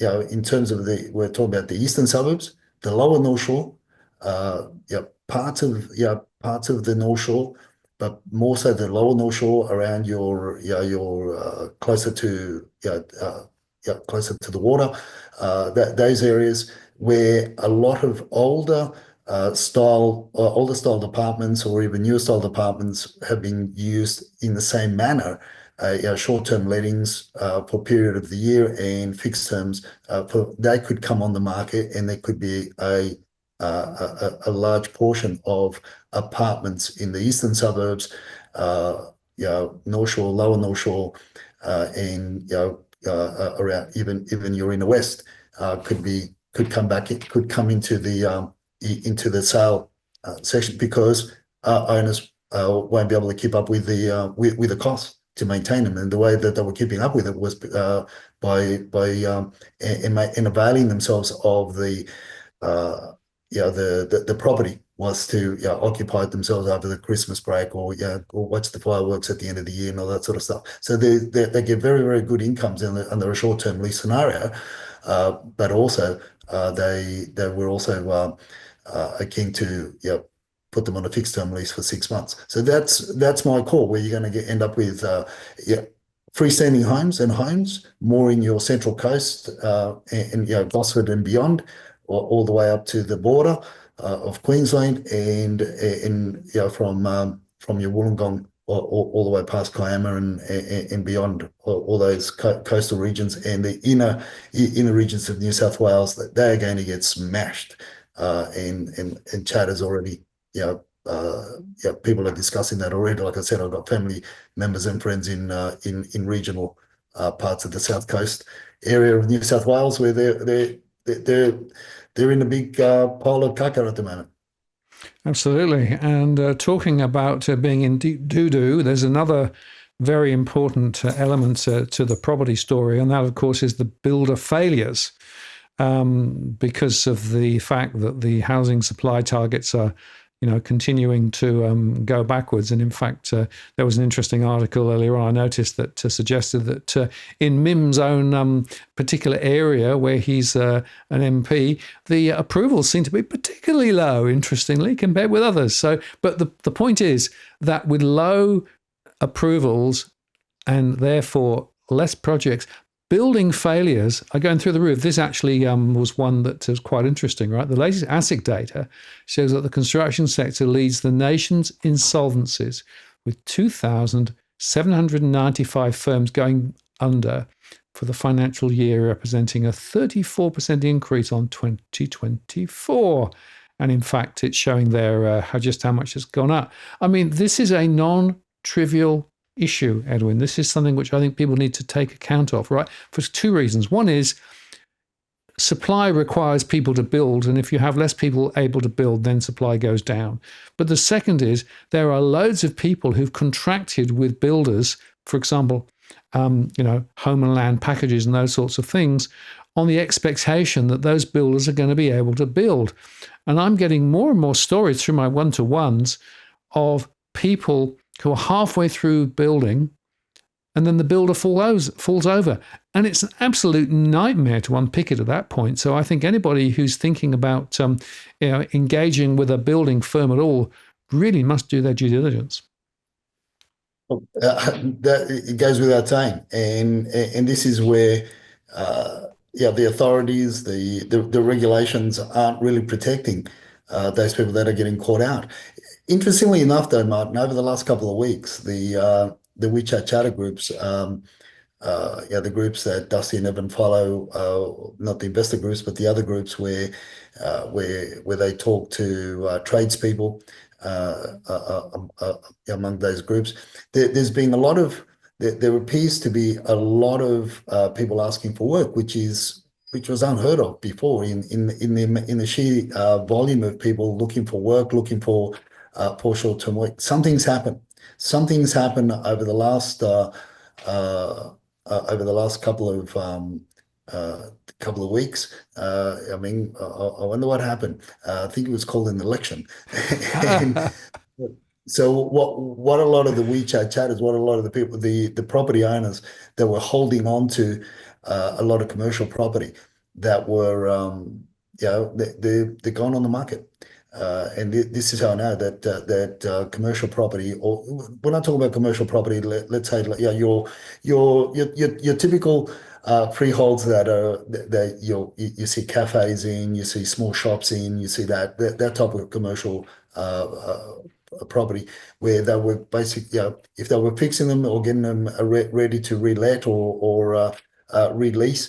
in terms of we're talking about the eastern suburbs, the lower North Shore, parts of the North Shore, but more so the lower North Shore around your closer to the water, those areas where a lot of older style apartments or even newer style apartments have been used in the same manner. Short-term lettings for a period of the year and fixed terms, they could come on the market, and there could be a large portion of apartments in the eastern suburbs, North Shore, lower North Shore, and around even you're in the west, could come into the sale section, because owners won't be able to keep up with the costs to maintain them, and the way that they were keeping up with it was by availing themselves of the property was to occupy themselves over the Christmas break, or watch the fireworks at the end of the year and all that sort of stuff. So they get very, very good incomes under a short-term lease scenario. but also they were also keen to put them on a fixed term lease for 6 months. So that's my call, where you're going to end up with freestanding homes and homes more in your central coast and Gosford and beyond, or all the way up to the border of Queensland and from your Wollongong all the way past Kiama and beyond, all those coastal regions and the inner regions of New South Wales, that they are going to get smashed. And chat is already, people are discussing that already. Like I said, I've got family members and friends in regional parts of the South Coast area of New South Wales, where they're in a big pile of caca at the moment. Absolutely. And talking about being in deep doo-doo, there's another very important element to the property story, and that, of course, is the builder failures, because of the fact that the housing supply targets are continuing to go backwards. And in fact, there was an interesting article earlier on I noticed that suggested that in Mim's own particular area where he's an MP, the approvals seem to be particularly low, interestingly, compared with others. So, but the point is that with low approvals and therefore less projects, building failures are going through the roof. This actually was one that was quite interesting, right? The latest ASIC data shows that the construction sector leads the nation's insolvencies, with 2,795 firms going under for the financial year, representing a 34% increase on 2024. And in fact, it's showing there just how much has gone up. I mean, this is a non-trivial issue, Edwin. This is something which I think people need to take account of, right? For two reasons. One is supply requires people to build, and if you have less people able to build, then supply goes down. But the second is there are loads of people who've contracted with builders, for example, home and land packages and those sorts of things, on the expectation that those builders are going to be able to build. And I'm getting more and more stories through my one-to-ones of people who are halfway through building, and then the builder falls over. And it's an absolute nightmare to unpick it at that point. So I think anybody who's thinking about engaging with a building firm at all really must do their due diligence. That it goes without saying, and this is where the authorities, the regulations aren't really protecting those people that are getting caught out. Interestingly enough, though, Martin, over the last couple of weeks, the WeChat chatter groups, the groups that Dusty and Evan follow, not the investor groups, but the other groups where they talk to tradespeople among those groups, there's been a lot of there appears to be a lot of people asking for work, which was unheard of before in the sheer volume of people looking for work, looking for short-term work. Something's happened. Something's happened over the last couple of weeks. I wonder what happened. I think it was called an election. And so what a lot of the WeChat chatters, what a lot of the people, the property owners that were holding on to a lot of commercial property that were they're gone on the market. And this is how I know that commercial property, or when I talk about commercial property, let's say your typical freeholds that you see cafes in, you see small shops in, you see that type of commercial property where they were basically, if they were fixing them or getting them ready to relet or release,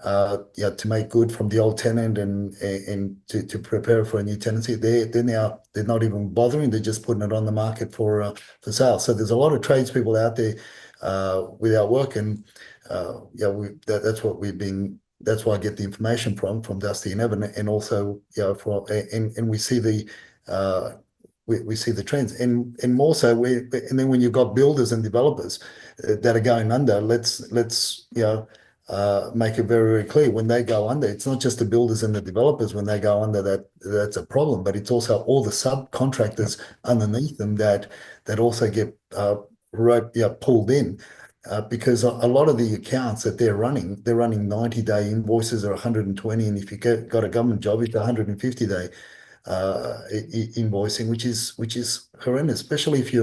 to make good from the old tenant and to prepare for a new tenancy, they're not even bothering. They're just putting it on the market for sale. So there's a lot of tradespeople out there without work, and that's what we've been. That's where I get the information from Dusty and Evan, and also and we see the we see the trends, and more so and then when you've got builders and developers that are going under, let's make it very, very clear, when they go under, it's not just the builders and the developers. When they go under, that's a problem, but it's also all the subcontractors underneath them that also get pulled in. because a lot of the accounts that they're running 90-day invoices or 120, and if you got a government job, it's 150-day invoicing, which is horrendous, especially if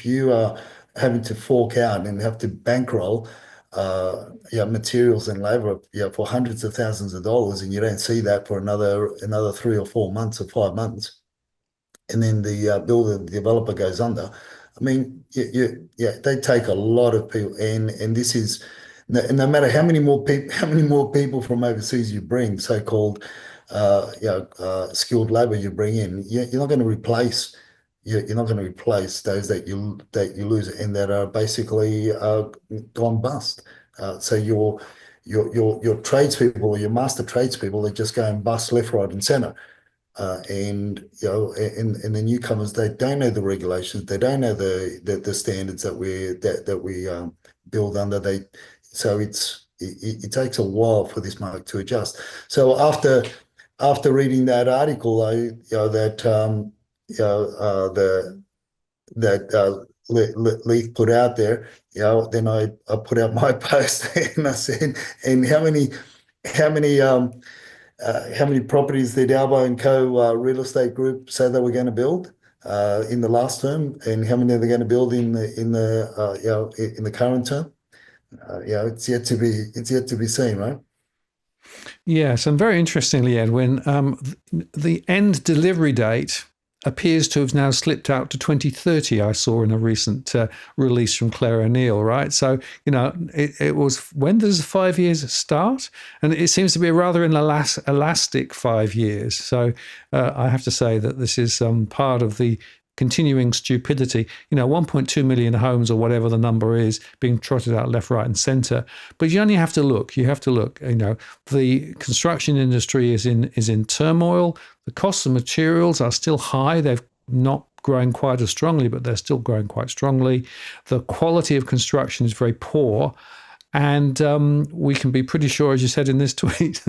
you are having to fork out and have to bankroll materials and labor for hundreds of thousands of dollars, and you don't see that for another 3 or 4 months or 5 months, and then the builder, the developer goes under. I mean, yeah, they take a lot of people, and this is no matter how many more people from overseas you bring, so-called, skilled labor you bring in, you're not going to replace. You're not going to replace those that you lose and that are basically gone bust. So your tradespeople or your master tradespeople, they just go and bust left, right, and centre. And the newcomers, they don't know the regulations, they don't know the standards that we build under. So it takes a while for this market to adjust. So after reading that article, that Leith put out there, then I put out my post and I said, and how many properties did Albo and Co. Real Estate Group say they were going to build in the last term, and how many are they going to build in the current term? It's yet to be seen, right? Yes, and very interestingly, Edwin, the end delivery date appears to have now slipped out to 2030. I saw in a recent release from Claire O'Neill, right? So, it was, when does 5 years start? And it seems to be a rather elastic 5 years. So I have to say that this is part of the continuing stupidity, 1.2 million homes or whatever the number is being trotted out left, right, and centre. But you only have to look. You have to look. The construction industry is in turmoil. The costs of materials are still high. They've not grown quite as strongly, but they're still growing quite strongly. The quality of construction is very poor. And we can be pretty sure, as you said in this tweet,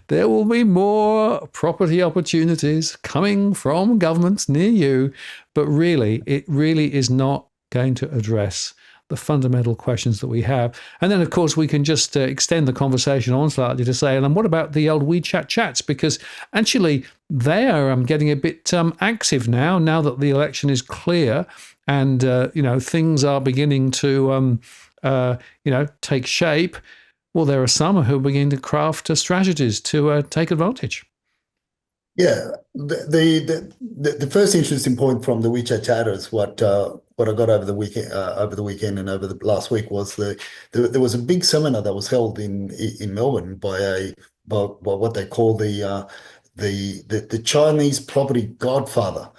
there will be more property opportunities coming from governments near you. But really, it really is not going to address the fundamental questions that we have. And then, of course, we can just extend the conversation on slightly to say, and what about the old WeChat chats? Because actually, they are getting a bit active now that the election is clear and, things are beginning to take shape. Well, there are some who are beginning to craft strategies to take advantage. Yeah, the first interesting point from the WeChat chatters, what I got over the weekend and over the last week was there was a big seminar that was held in Melbourne by what they call the Chinese property godfather,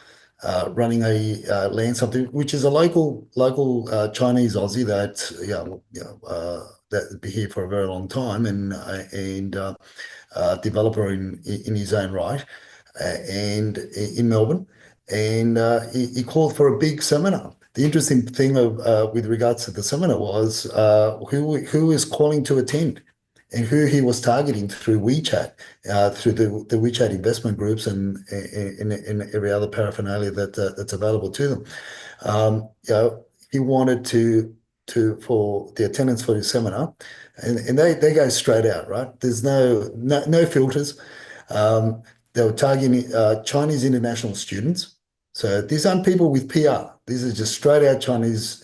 running a land something, which is a local Chinese Aussie that been here for a very long time, and developer in his own right, and in Melbourne, and he called for a big seminar. The interesting thing with regards to the seminar was who is calling to attend, and who he was targeting through WeChat, through the WeChat investment groups and every other paraphernalia that's available to them. He wanted for the attendance for his seminar, and they go straight out, right? There's no filters. They were targeting Chinese international students. So these aren't people with PR. These are just straight out Chinese,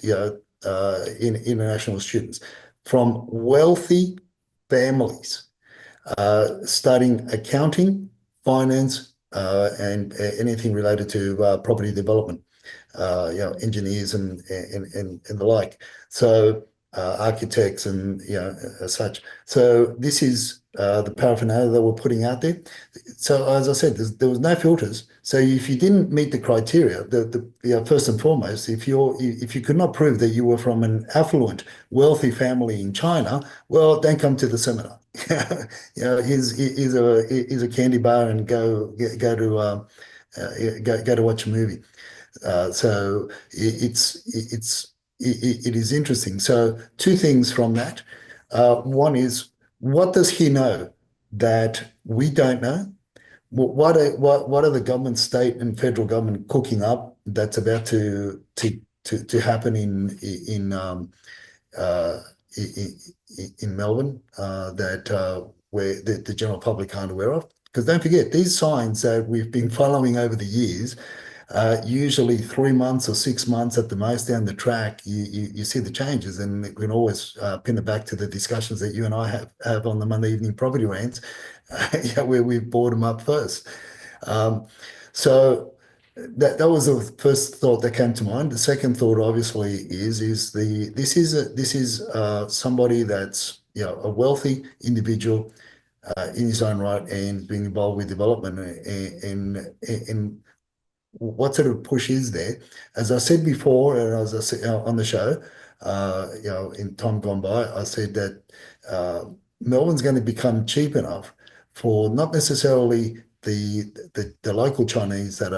international students from wealthy families, studying accounting, finance, and anything related to property development, engineers and the like. So architects and as such. So this is the paraphernalia that we're putting out there. So as I said, there was no filters. So if you didn't meet the criteria, first and foremost, if you could not prove that you were from an affluent, wealthy family in China, well, don't come to the seminar. Here's a candy bar and go to watch a movie. So it is interesting. So two things from that. One is, what does he know that we don't know? What are the government, state and federal government cooking up that's about to happen uh, in Melbourne that where the general public aren't aware of. Because don't forget, these signs that we've been following over the years, usually 3 months or 6 months at the most down the track, you see the changes, and we can always pin it back to the discussions that you and I have on the Monday evening property rants, yeah, where we brought them up first. Um, so that was the first thought that came to mind. The second thought, obviously, is this is somebody that's, you know, a wealthy individual in his own right and being involved with development, and what sort of push is there? As I said before, and as I said on the show, you know, in time gone by, I said that uh, Melbourne's going to become cheap enough for not necessarily the local Chinese that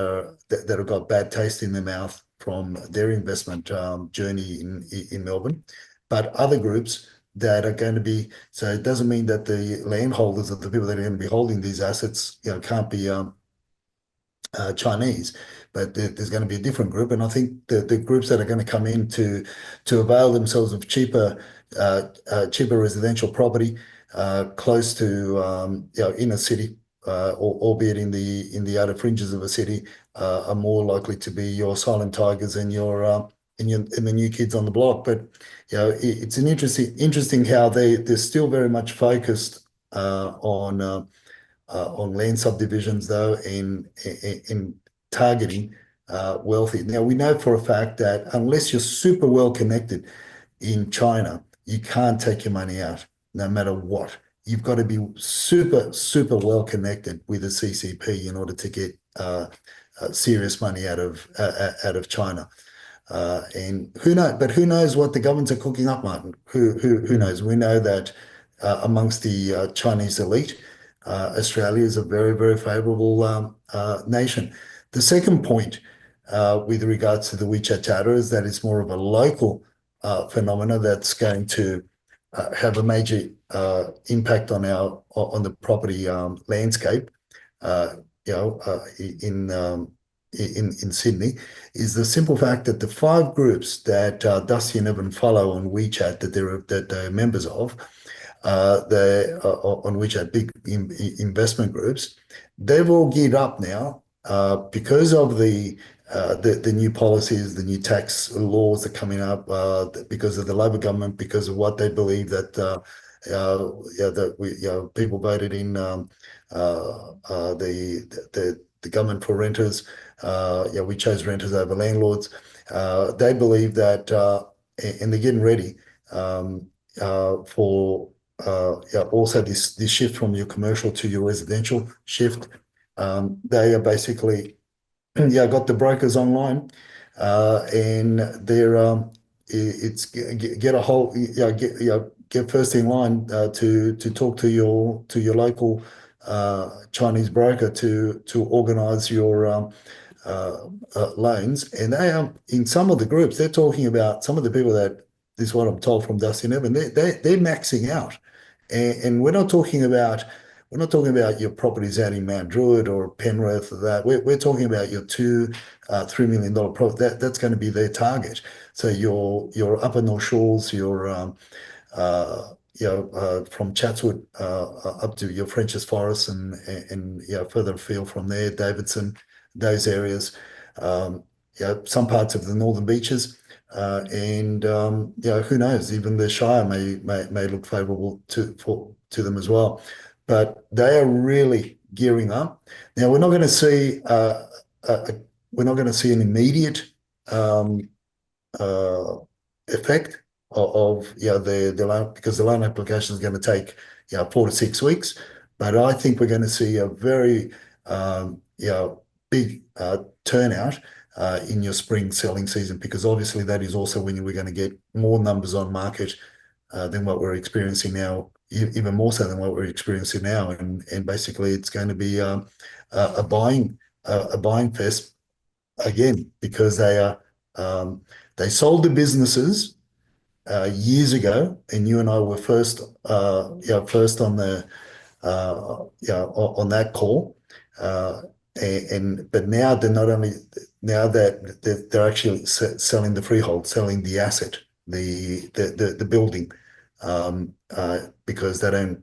have got bad taste in their mouth from their investment journey in Melbourne, but other groups that are going to be. So it doesn't mean that the landholders of the people that are going to be holding these assets, you know, can't be Chinese, but there's going to be a different group, and I think the groups that are going to come in to avail themselves of cheaper residential property close to you know, inner city, albeit in the outer fringes of a city, are more likely to be your silent tigers and and the new kids on the block. But you know, it's an interesting how they're still very much focused on land subdivisions, though, in targeting wealthy. Now, we know for a fact that unless you're super well connected in China, you can't take your money out no matter what. You've got to be super well connected with a CCP in order to get serious money out of China. And who knows? But who knows what the governments are cooking up, Martin? Who knows? We know that amongst the Chinese elite, Australia is a very favourable nation. The second point with regards to the WeChat chatter is that it's more of a local phenomena that's going to have a major impact on the property landscape. You know, in Sydney, is the simple fact that the five groups that Dusty and Evan follow on WeChat that they're members of, on WeChat, big investment groups, they've all geared up now because of the new policies, the new tax laws that are coming up, because of the Labor government, because of what they believe that yeah, that we, you know, people voted in the government for renters. Yeah, we chose renters over landlords. They believe that, and they're getting ready for yeah, also this shift from your commercial to your residential shift. They are basically, yeah, got the brokers online, and they're it's get a whole, yeah, get first in line to talk to your local Chinese broker to organise your loans. And they are, in some of the groups, they're talking about some of the people that, this is what I'm told from Dusty and Evan, they're maxing out, and we're not talking about your properties out in Mount Druitt or Penrith or that. We're talking about your $2-3 million property. That's going to be their target. So your Upper North Shores, your you know, from Chatswood up to your Frenchs Forest, and you know, further afield from there, Davidson, those areas, you know, some parts of the Northern Beaches, and you know, who knows, even the Shire may look favourable to them as well. But they are really gearing up. Now, we're not going to see an immediate um, uh, effect you know, the loan, because the loan application is going to take, you know, 4 to 6 weeks. But I think we're going to see a very you know, big turnout in your spring selling season, because obviously that is also when we're going to get more numbers on market than what we're experiencing now, even more so than what we're experiencing now. And basically it's going to be a buying fest again, because they sold the businesses years ago, and you and I were first, first on the, on that call. But now they're not only, now that they're actually selling the freehold, selling the asset, the building, because they don't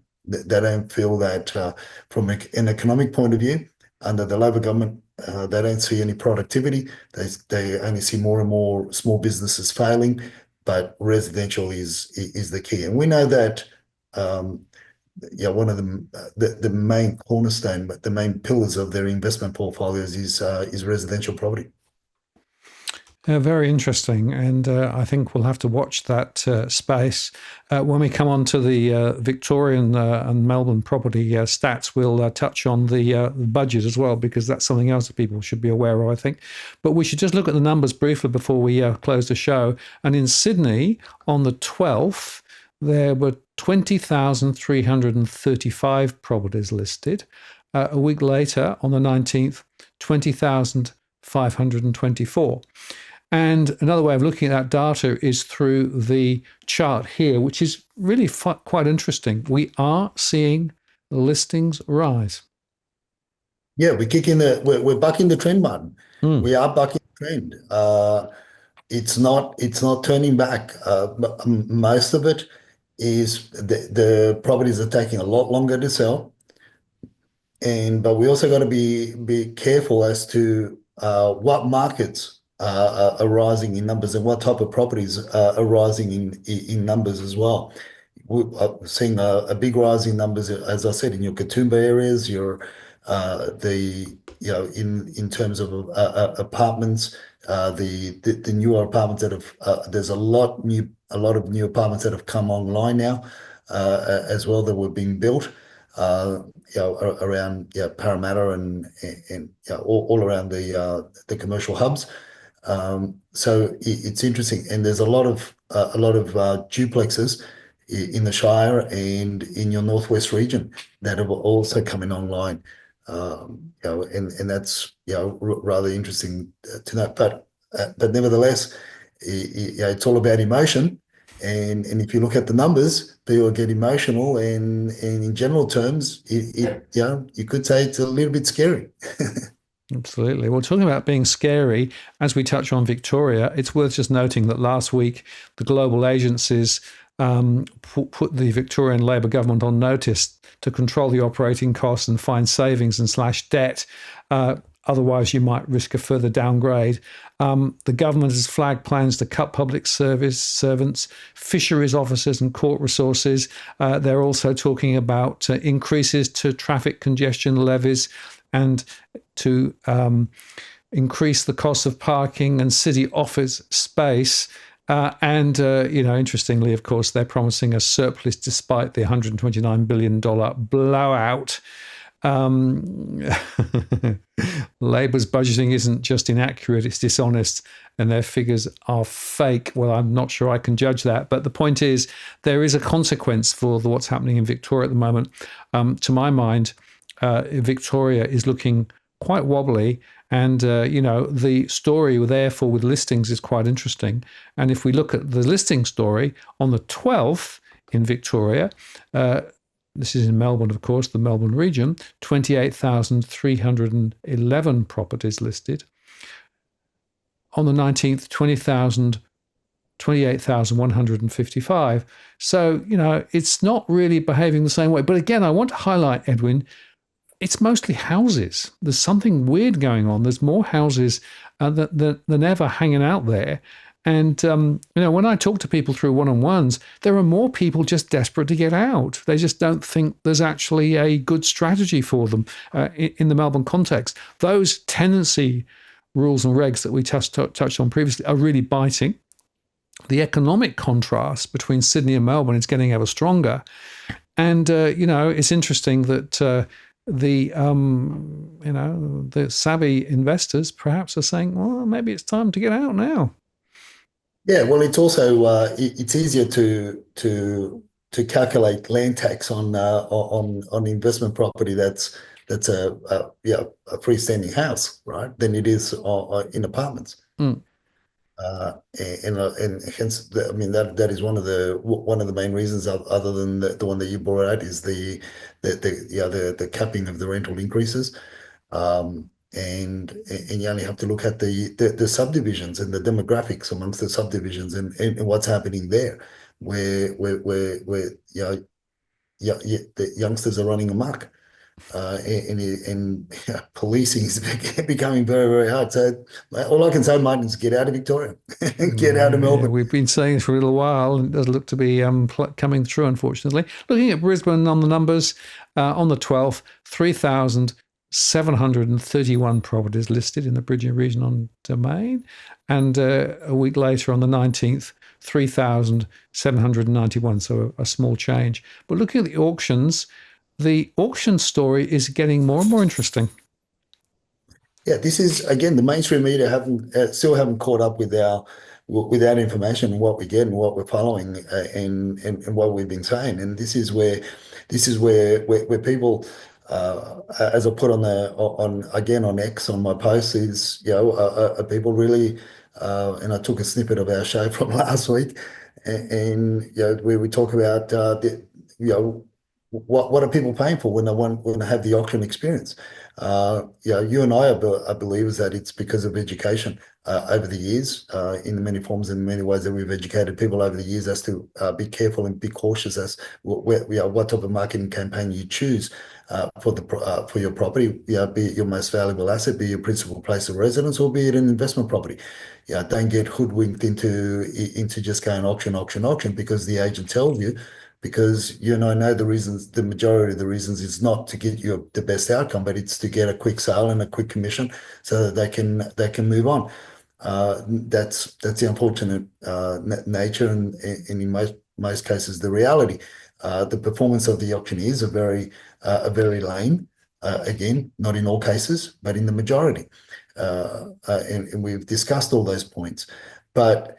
feel that from an economic point of view, under the Labor government, they don't see any productivity. They only see more and more small businesses failing, but residential is the key. And we know that yeah, one of the main cornerstone, but the main pillars of their investment portfolios is residential property. Very interesting, and I think we'll have to watch that space. When we come on to the Victorian and Melbourne property stats, we'll touch on the budget as well, because that's something else that people should be aware of, I think. But we should just look at the numbers briefly before we close the show. And in Sydney, on the 12th, there were 20,335 properties listed. A week later, on the 19th, 20,524. And another way of looking at that data is through the chart here, which is really quite interesting. We are seeing listings rise. Yeah, we're bucking the trend, Martin. We are bucking the trend. It's not turning back. Most of it is the properties are taking a lot longer to sell. But we also got to be careful as to what markets are rising in numbers and what type of properties are rising in numbers as well. We're seeing a big rise in numbers, as I said, in your Katoomba areas, in terms of apartments, the newer apartments that have there's a lot of new apartments that have come online now, as well, that were being built. Around Parramatta and all around the commercial hubs. So it's interesting, and there's a lot of duplexes in the Shire and in your northwest region that have also coming online. And that's rather interesting to know. But nevertheless, it's all about emotion. And if you look at the numbers, people get emotional, and in general terms, you could say it's a little bit scary. Absolutely. Well, talking about being scary, as we touch on Victoria, it's worth just noting that last week the global agencies put the Victorian Labor government on notice to control the operating costs and find savings and slash debt. Otherwise, you might risk a further downgrade. The government has flagged plans to cut public service servants, fisheries officers and court resources. They're also talking about increases to traffic congestion levies and to increase the cost of parking and city office space. Interestingly, of course, they're promising a surplus despite the $129 billion blowout. Labor's budgeting isn't just inaccurate, it's dishonest, and their figures are fake. Well, I'm not sure I can judge that, but the point is there is a consequence for what's happening in Victoria at the moment. To my mind, Victoria is looking quite wobbly, and the story therefore with listings is quite interesting. And if we look at the listing story on the 12th in Victoria, this is in Melbourne, of course, the Melbourne region, 28,311 properties listed. On the 19th, 28,155. So, it's not really behaving the same way. But again, I want to highlight, Edwin, it's mostly houses. There's something weird going on. There's more houses than ever hanging out there. And, when I talk to people through one-on-ones, there are more people just desperate to get out. They just don't think there's actually a good strategy for them in the Melbourne context. Those tenancy rules and regs that we touched on previously are really biting. The economic contrast between Sydney and Melbourne is getting ever stronger. And, it's interesting that the savvy investors perhaps are saying, well, maybe it's time to get out now. Yeah, well, it's also it's easier to calculate land tax on investment property that's a freestanding house, right? Than it is in apartments. And hence, that is one of the main reasons, other than the one that you brought out, is the capping of the rental increases. and you only have to look at the subdivisions and the demographics amongst the subdivisions and what's happening there, where the youngsters are running amok. And policing is becoming very, very hard. So all I can say, Martin, is get out of Victoria, get out of Yeah, Melbourne. we've been saying this for a little while, and it does look to be coming through, unfortunately. Looking at Brisbane on the numbers, on the 12th, 3,731 properties listed in the Bridging region on Domain. And a week later, on the 19th, 3,791, so a small change. But looking at the auction story is getting more and more interesting. Yeah, this is again the mainstream media haven't still haven't caught up with our information and what we get and what we're following and what we've been saying. And this is where people, as I put on again on X on my post, is people really, and I took a snippet of our show from last week, and where we talk about you know what are people paying for when they have the auction experience. You and I are believers that it's because of education over the years, in the many forms and many ways that we've educated people over the years as to be careful and be cautious as what type of marketing campaign you choose for your property. Be it your most valuable asset, be it your principal place of residence, or be it an investment property. Don't get hoodwinked into just going auction because the agent tells you, because you and I know the reasons. The majority of the reasons is not to get you the best outcome, but it's to get a quick sale and a quick commission so that they can move on. That's the unfortunate nature, and in most cases the reality. The performance of the auctioneers are very lame. Again, not in all cases, but in the majority. And we've discussed all those points, but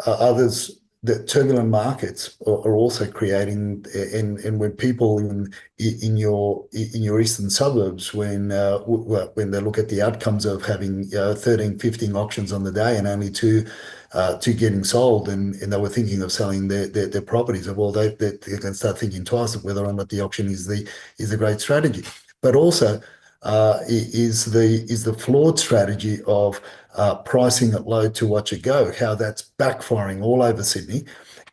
others. The turbulent markets are also creating, and when people in your eastern suburbs, when they look at the outcomes of having 13, 15 auctions on the day and only two getting sold, and they were thinking of selling their properties, well, they can start thinking twice of whether or not the auction is a great strategy. But also is the flawed strategy of pricing it low to watch it go, how that's backfiring all over Sydney,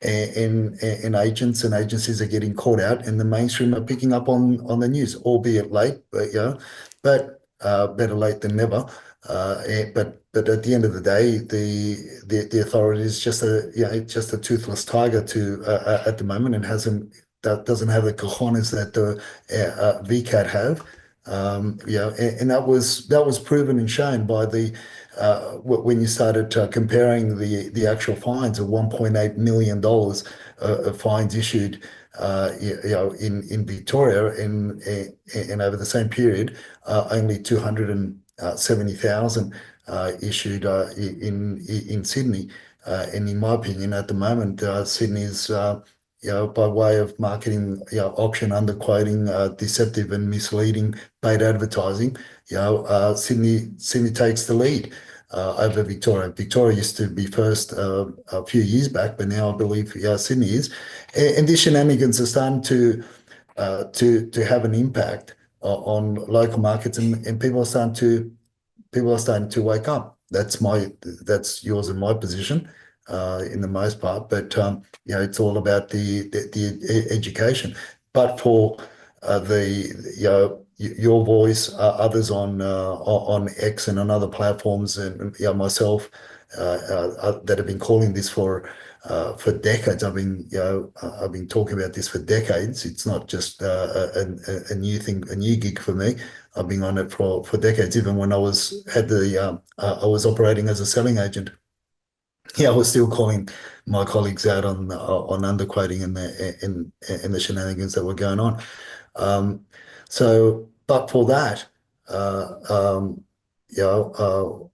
and agents and agencies are getting caught out, and the mainstream are picking up on the news, albeit late, but better late than never. But at the end of the day, the authority is just a toothless tiger at the moment, and doesn't have the cojones that the VCAT have. And that was proven and shown by when you started comparing the actual fines of $1.8 million of fines issued, in Victoria, and over the same period, only 270,000 issued in Sydney. And in my opinion, at the moment, Sydney is by way of marketing, auction underquoting, deceptive and misleading paid advertising, Sydney takes the lead over Victoria. Victoria used to be first a few years back, but now I believe Sydney is. And these shenanigans are starting to have an impact on local markets, and people are starting to wake up. That's yours and my position, in the most part. But it's all about the education. But for your voice, others on X and on other platforms, and myself, that have been calling this for decades. I've been talking about this for decades. It's not just a new thing, a new gig for me. I've been on it for decades. Even when I was operating as a selling agent, I was still calling my colleagues out on underquoting and the shenanigans that were going on. But for that, uh, um, you know,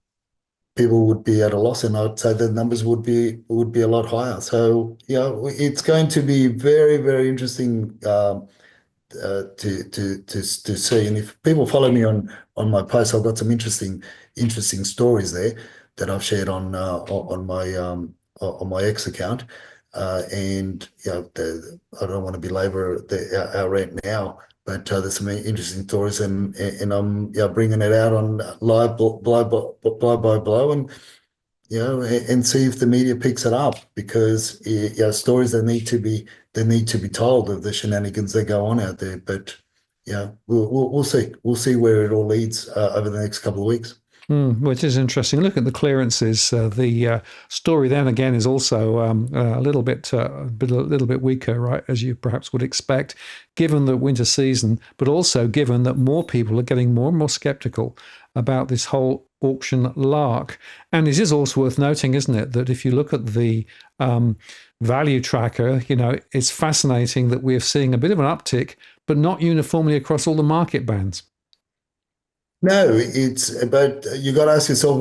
people would be at a loss, and I'd say the numbers would be a lot higher. So it's going to be very, very interesting, to see. And if people follow me on my posts, I've got some interesting stories there that I've shared on my X account. And I don't want to belabor our rant now, but there's some interesting stories, and I'm bringing it out on live blow by blow, and and see if the media picks it up, because stories that need to be told of the shenanigans that go on out there. But we'll see. We'll see where it all leads over the next couple of weeks. Which is interesting. Look at the clearances. The story then again is also a little bit weaker, right, as you perhaps would expect, given the winter season, but also given that more people are getting more and more sceptical about this whole auction lark. And it is also worth noting, isn't it, that if you look at the value tracker, it's fascinating that we're seeing a bit of an uptick, but not uniformly across all the market bands. No, it's about, you got to ask yourself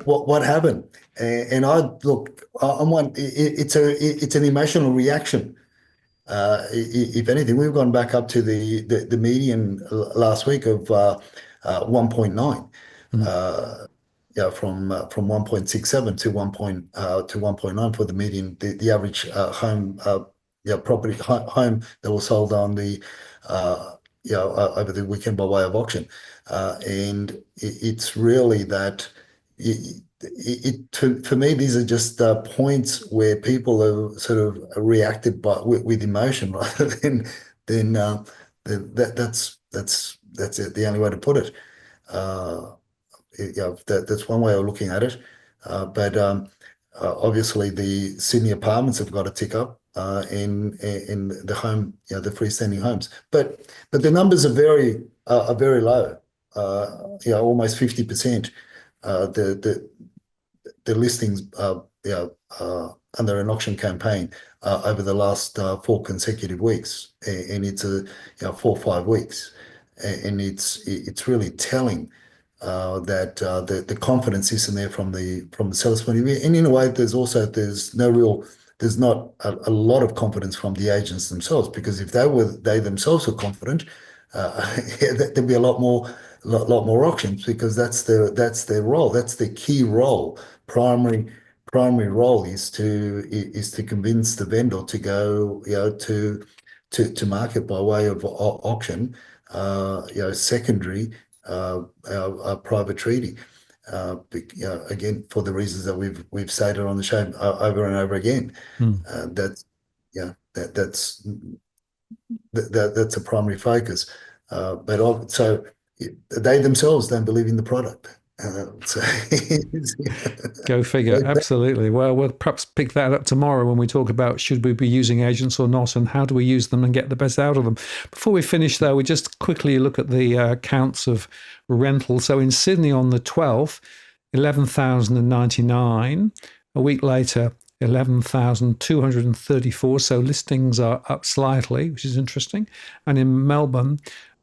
what happened. And I look, I'm one. It's an emotional reaction. If anything, we've gone back up to the median last week of 1.9. From 1.67 to 1.9 for the median, the average home property home that was sold on the over the weekend by way of auction. And it's really that for me, these are just points where people have sort of reacted with emotion rather than that's it, the only way to put it. That's one way of looking at it. But obviously the Sydney apartments have got to tick up, in the home, the freestanding homes. But the numbers are very low. Almost 50%. The listings, under an auction campaign over the last 4 consecutive weeks, and it's 4 or 5 weeks, and it's really telling that the confidence isn't there from the seller's point of view. And in a way, there's not a lot of confidence from the agents themselves, because if they themselves were confident, there'd be a lot more auctions, because that's their role. That's their key role. Primary role is to convince the vendor to go to market by way of auction. Secondary, our private treaty. Again, for the reasons that we've stated on the show over and over again. That's a primary focus. But so they themselves don't believe in the product. So Go figure. Absolutely. Well, we'll perhaps pick that up tomorrow when we talk about should we be using agents or not, and how do we use them and get the best out of them. Before we finish, though, we just quickly look at the counts of rental. So in Sydney on the 12th, 11,099. A week later, 11,234. So listings are up slightly, which is interesting. And in Melbourne,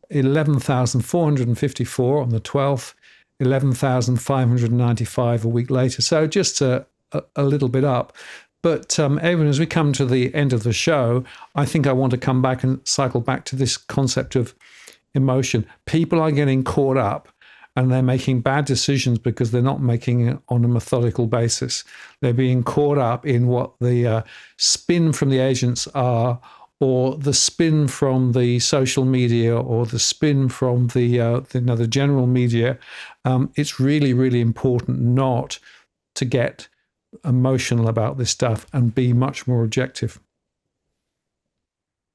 11,454 on the 12th, 11,595 a week later. So just a little bit up. But Edwin, as we come to the end of the show, I think I want to come back and cycle back to this concept of emotion. People are getting caught up, and they're making bad decisions because they're not making it on a methodical basis. They're being caught up in what the spin from the agents are, or the spin from the social media, or the spin from the general media. It's really, really important not to get emotional about this stuff and be much more objective.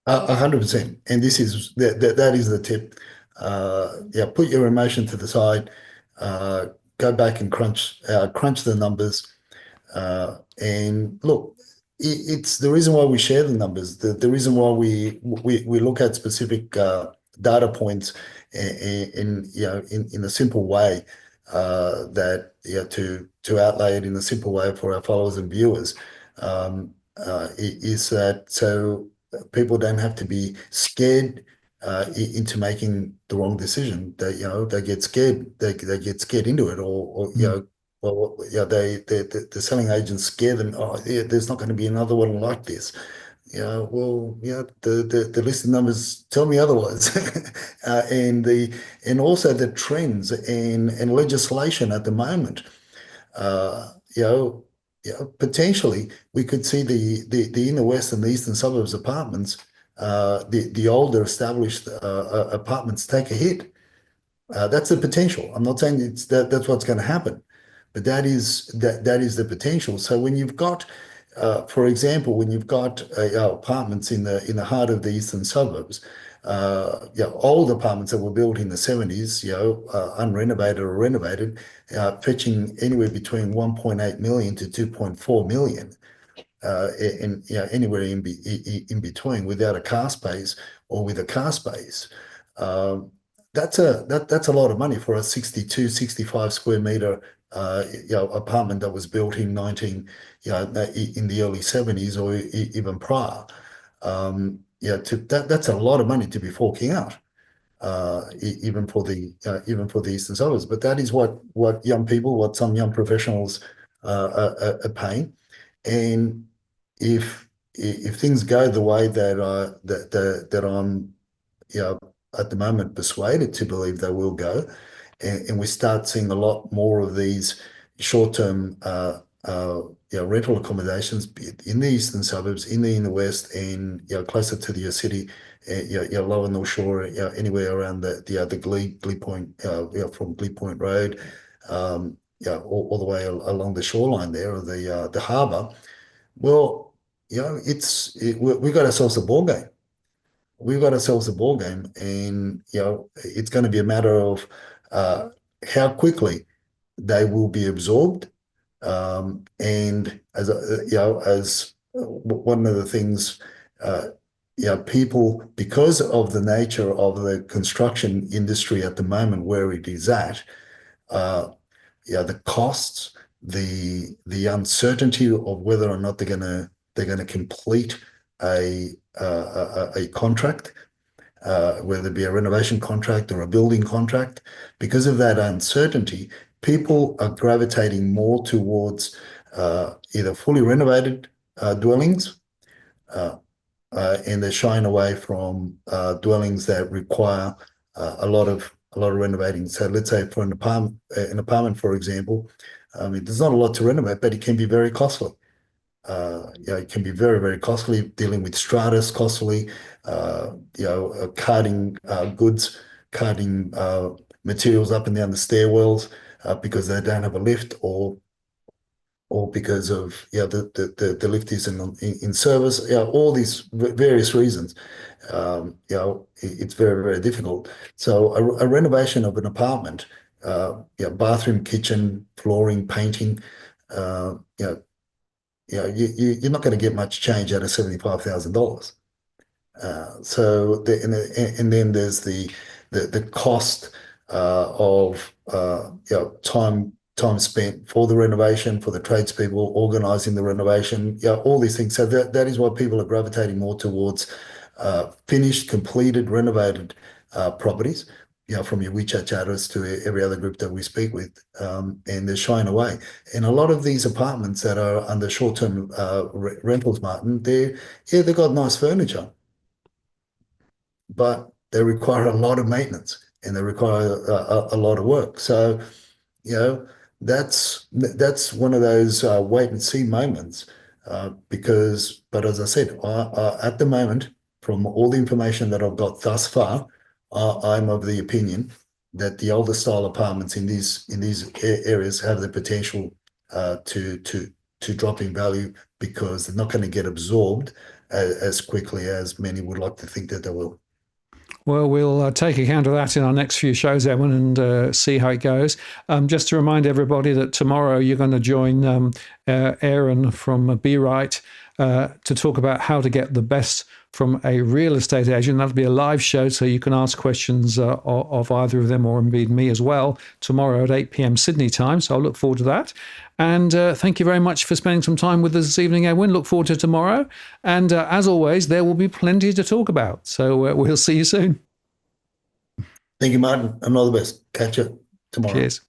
100%. And this is that is the tip. Put your emotion to the side. Go back and crunch the numbers. And look, it's the reason why we share the numbers. The reason why we look at specific data points in a simple way, that to outlay it in a simple way for our followers and viewers, is that so people don't have to be scared into making the wrong decision. They get scared. They get scared into it, or the selling agents scare them. Oh, yeah, there's not going to be another one like this. The listing numbers tell me otherwise. and also the trends and legislation at the moment. Potentially we could see the inner west and the eastern suburbs apartments the older established apartments take a hit. That's the potential. I'm not saying that's what's going to happen, but that is the potential. So when you've got, for example, when you've got apartments in the heart of the eastern suburbs, old apartments that were built in the 70s, unrenovated or renovated, fetching anywhere between 1.8 million to 2.4 million. And anywhere in between, without a car space or with a car space. That's a lot of money for a 62, 65 square meter apartment that was built in in the early 70s or even prior. That's a lot of money to be forking out. Even for the eastern suburbs, but that is what some young professionals are paying. And if things go the way that I'm at the moment persuaded to believe they will go, and we start seeing a lot more of these short-term rental accommodations in the eastern suburbs, in the west, and closer to the city, lower North Shore, anywhere around the Glebe Point, from Glebe Point Road, all the way along the shoreline there, or the harbour. Well, we've got ourselves a ball game. We've got ourselves a ball game, and it's going to be a matter of how quickly they will be absorbed. And as one of the things, people, because of the nature of the construction industry at the moment where it is at, the costs, the uncertainty of whether or not they're gonna complete a contract, whether it be a renovation contract or a building contract. Because of that uncertainty, people are gravitating more towards either fully renovated dwellings, and they're shying away from dwellings that require a lot of renovating. So let's say for an apartment, for example, there's not a lot to renovate, but it can be very costly. It can be very, very costly, dealing with stratus, costly, carting goods, carting materials up and down the stairwells because they don't have a lift, or because of the lift isn't in service. All these various reasons. It's very, very difficult. So a renovation of an apartment, bathroom, kitchen, flooring, painting, you're not going to get much change out of $75,000. And then there's the cost of time spent for the renovation, for the tradespeople organising the renovation, all these things. So that is why people are gravitating more towards finished, completed, renovated properties. From your WeChat chatters to every other group that we speak with, and they're shying away. And a lot of these apartments that are under short-term rentals, Martin, they've got nice furniture, but they require a lot of maintenance and they require a lot of work. So, that's one of those wait and see moments. But as I said, at the moment, from all the information that I've got thus far, I'm of the opinion that the older style apartments in these areas have the potential to drop in value, because they're not going to get absorbed as quickly as many would like to think that they will. Well, we'll take account of that in our next few shows, Edwin, and see how it goes. Just to remind everybody that tomorrow you're going to join Aaron from Be Right to talk about how to get the best from a real estate agent. That'll be a live show, so you can ask questions of either of them, or indeed me as well, tomorrow at 8 p.m. Sydney time. So I'll look forward to that. And thank you very much for spending some time with us this evening, Edwin. Look forward to tomorrow. And as always, there will be plenty to talk about. So we'll see you soon. Thank you, Martin, and all the best. Catch you tomorrow. Cheers.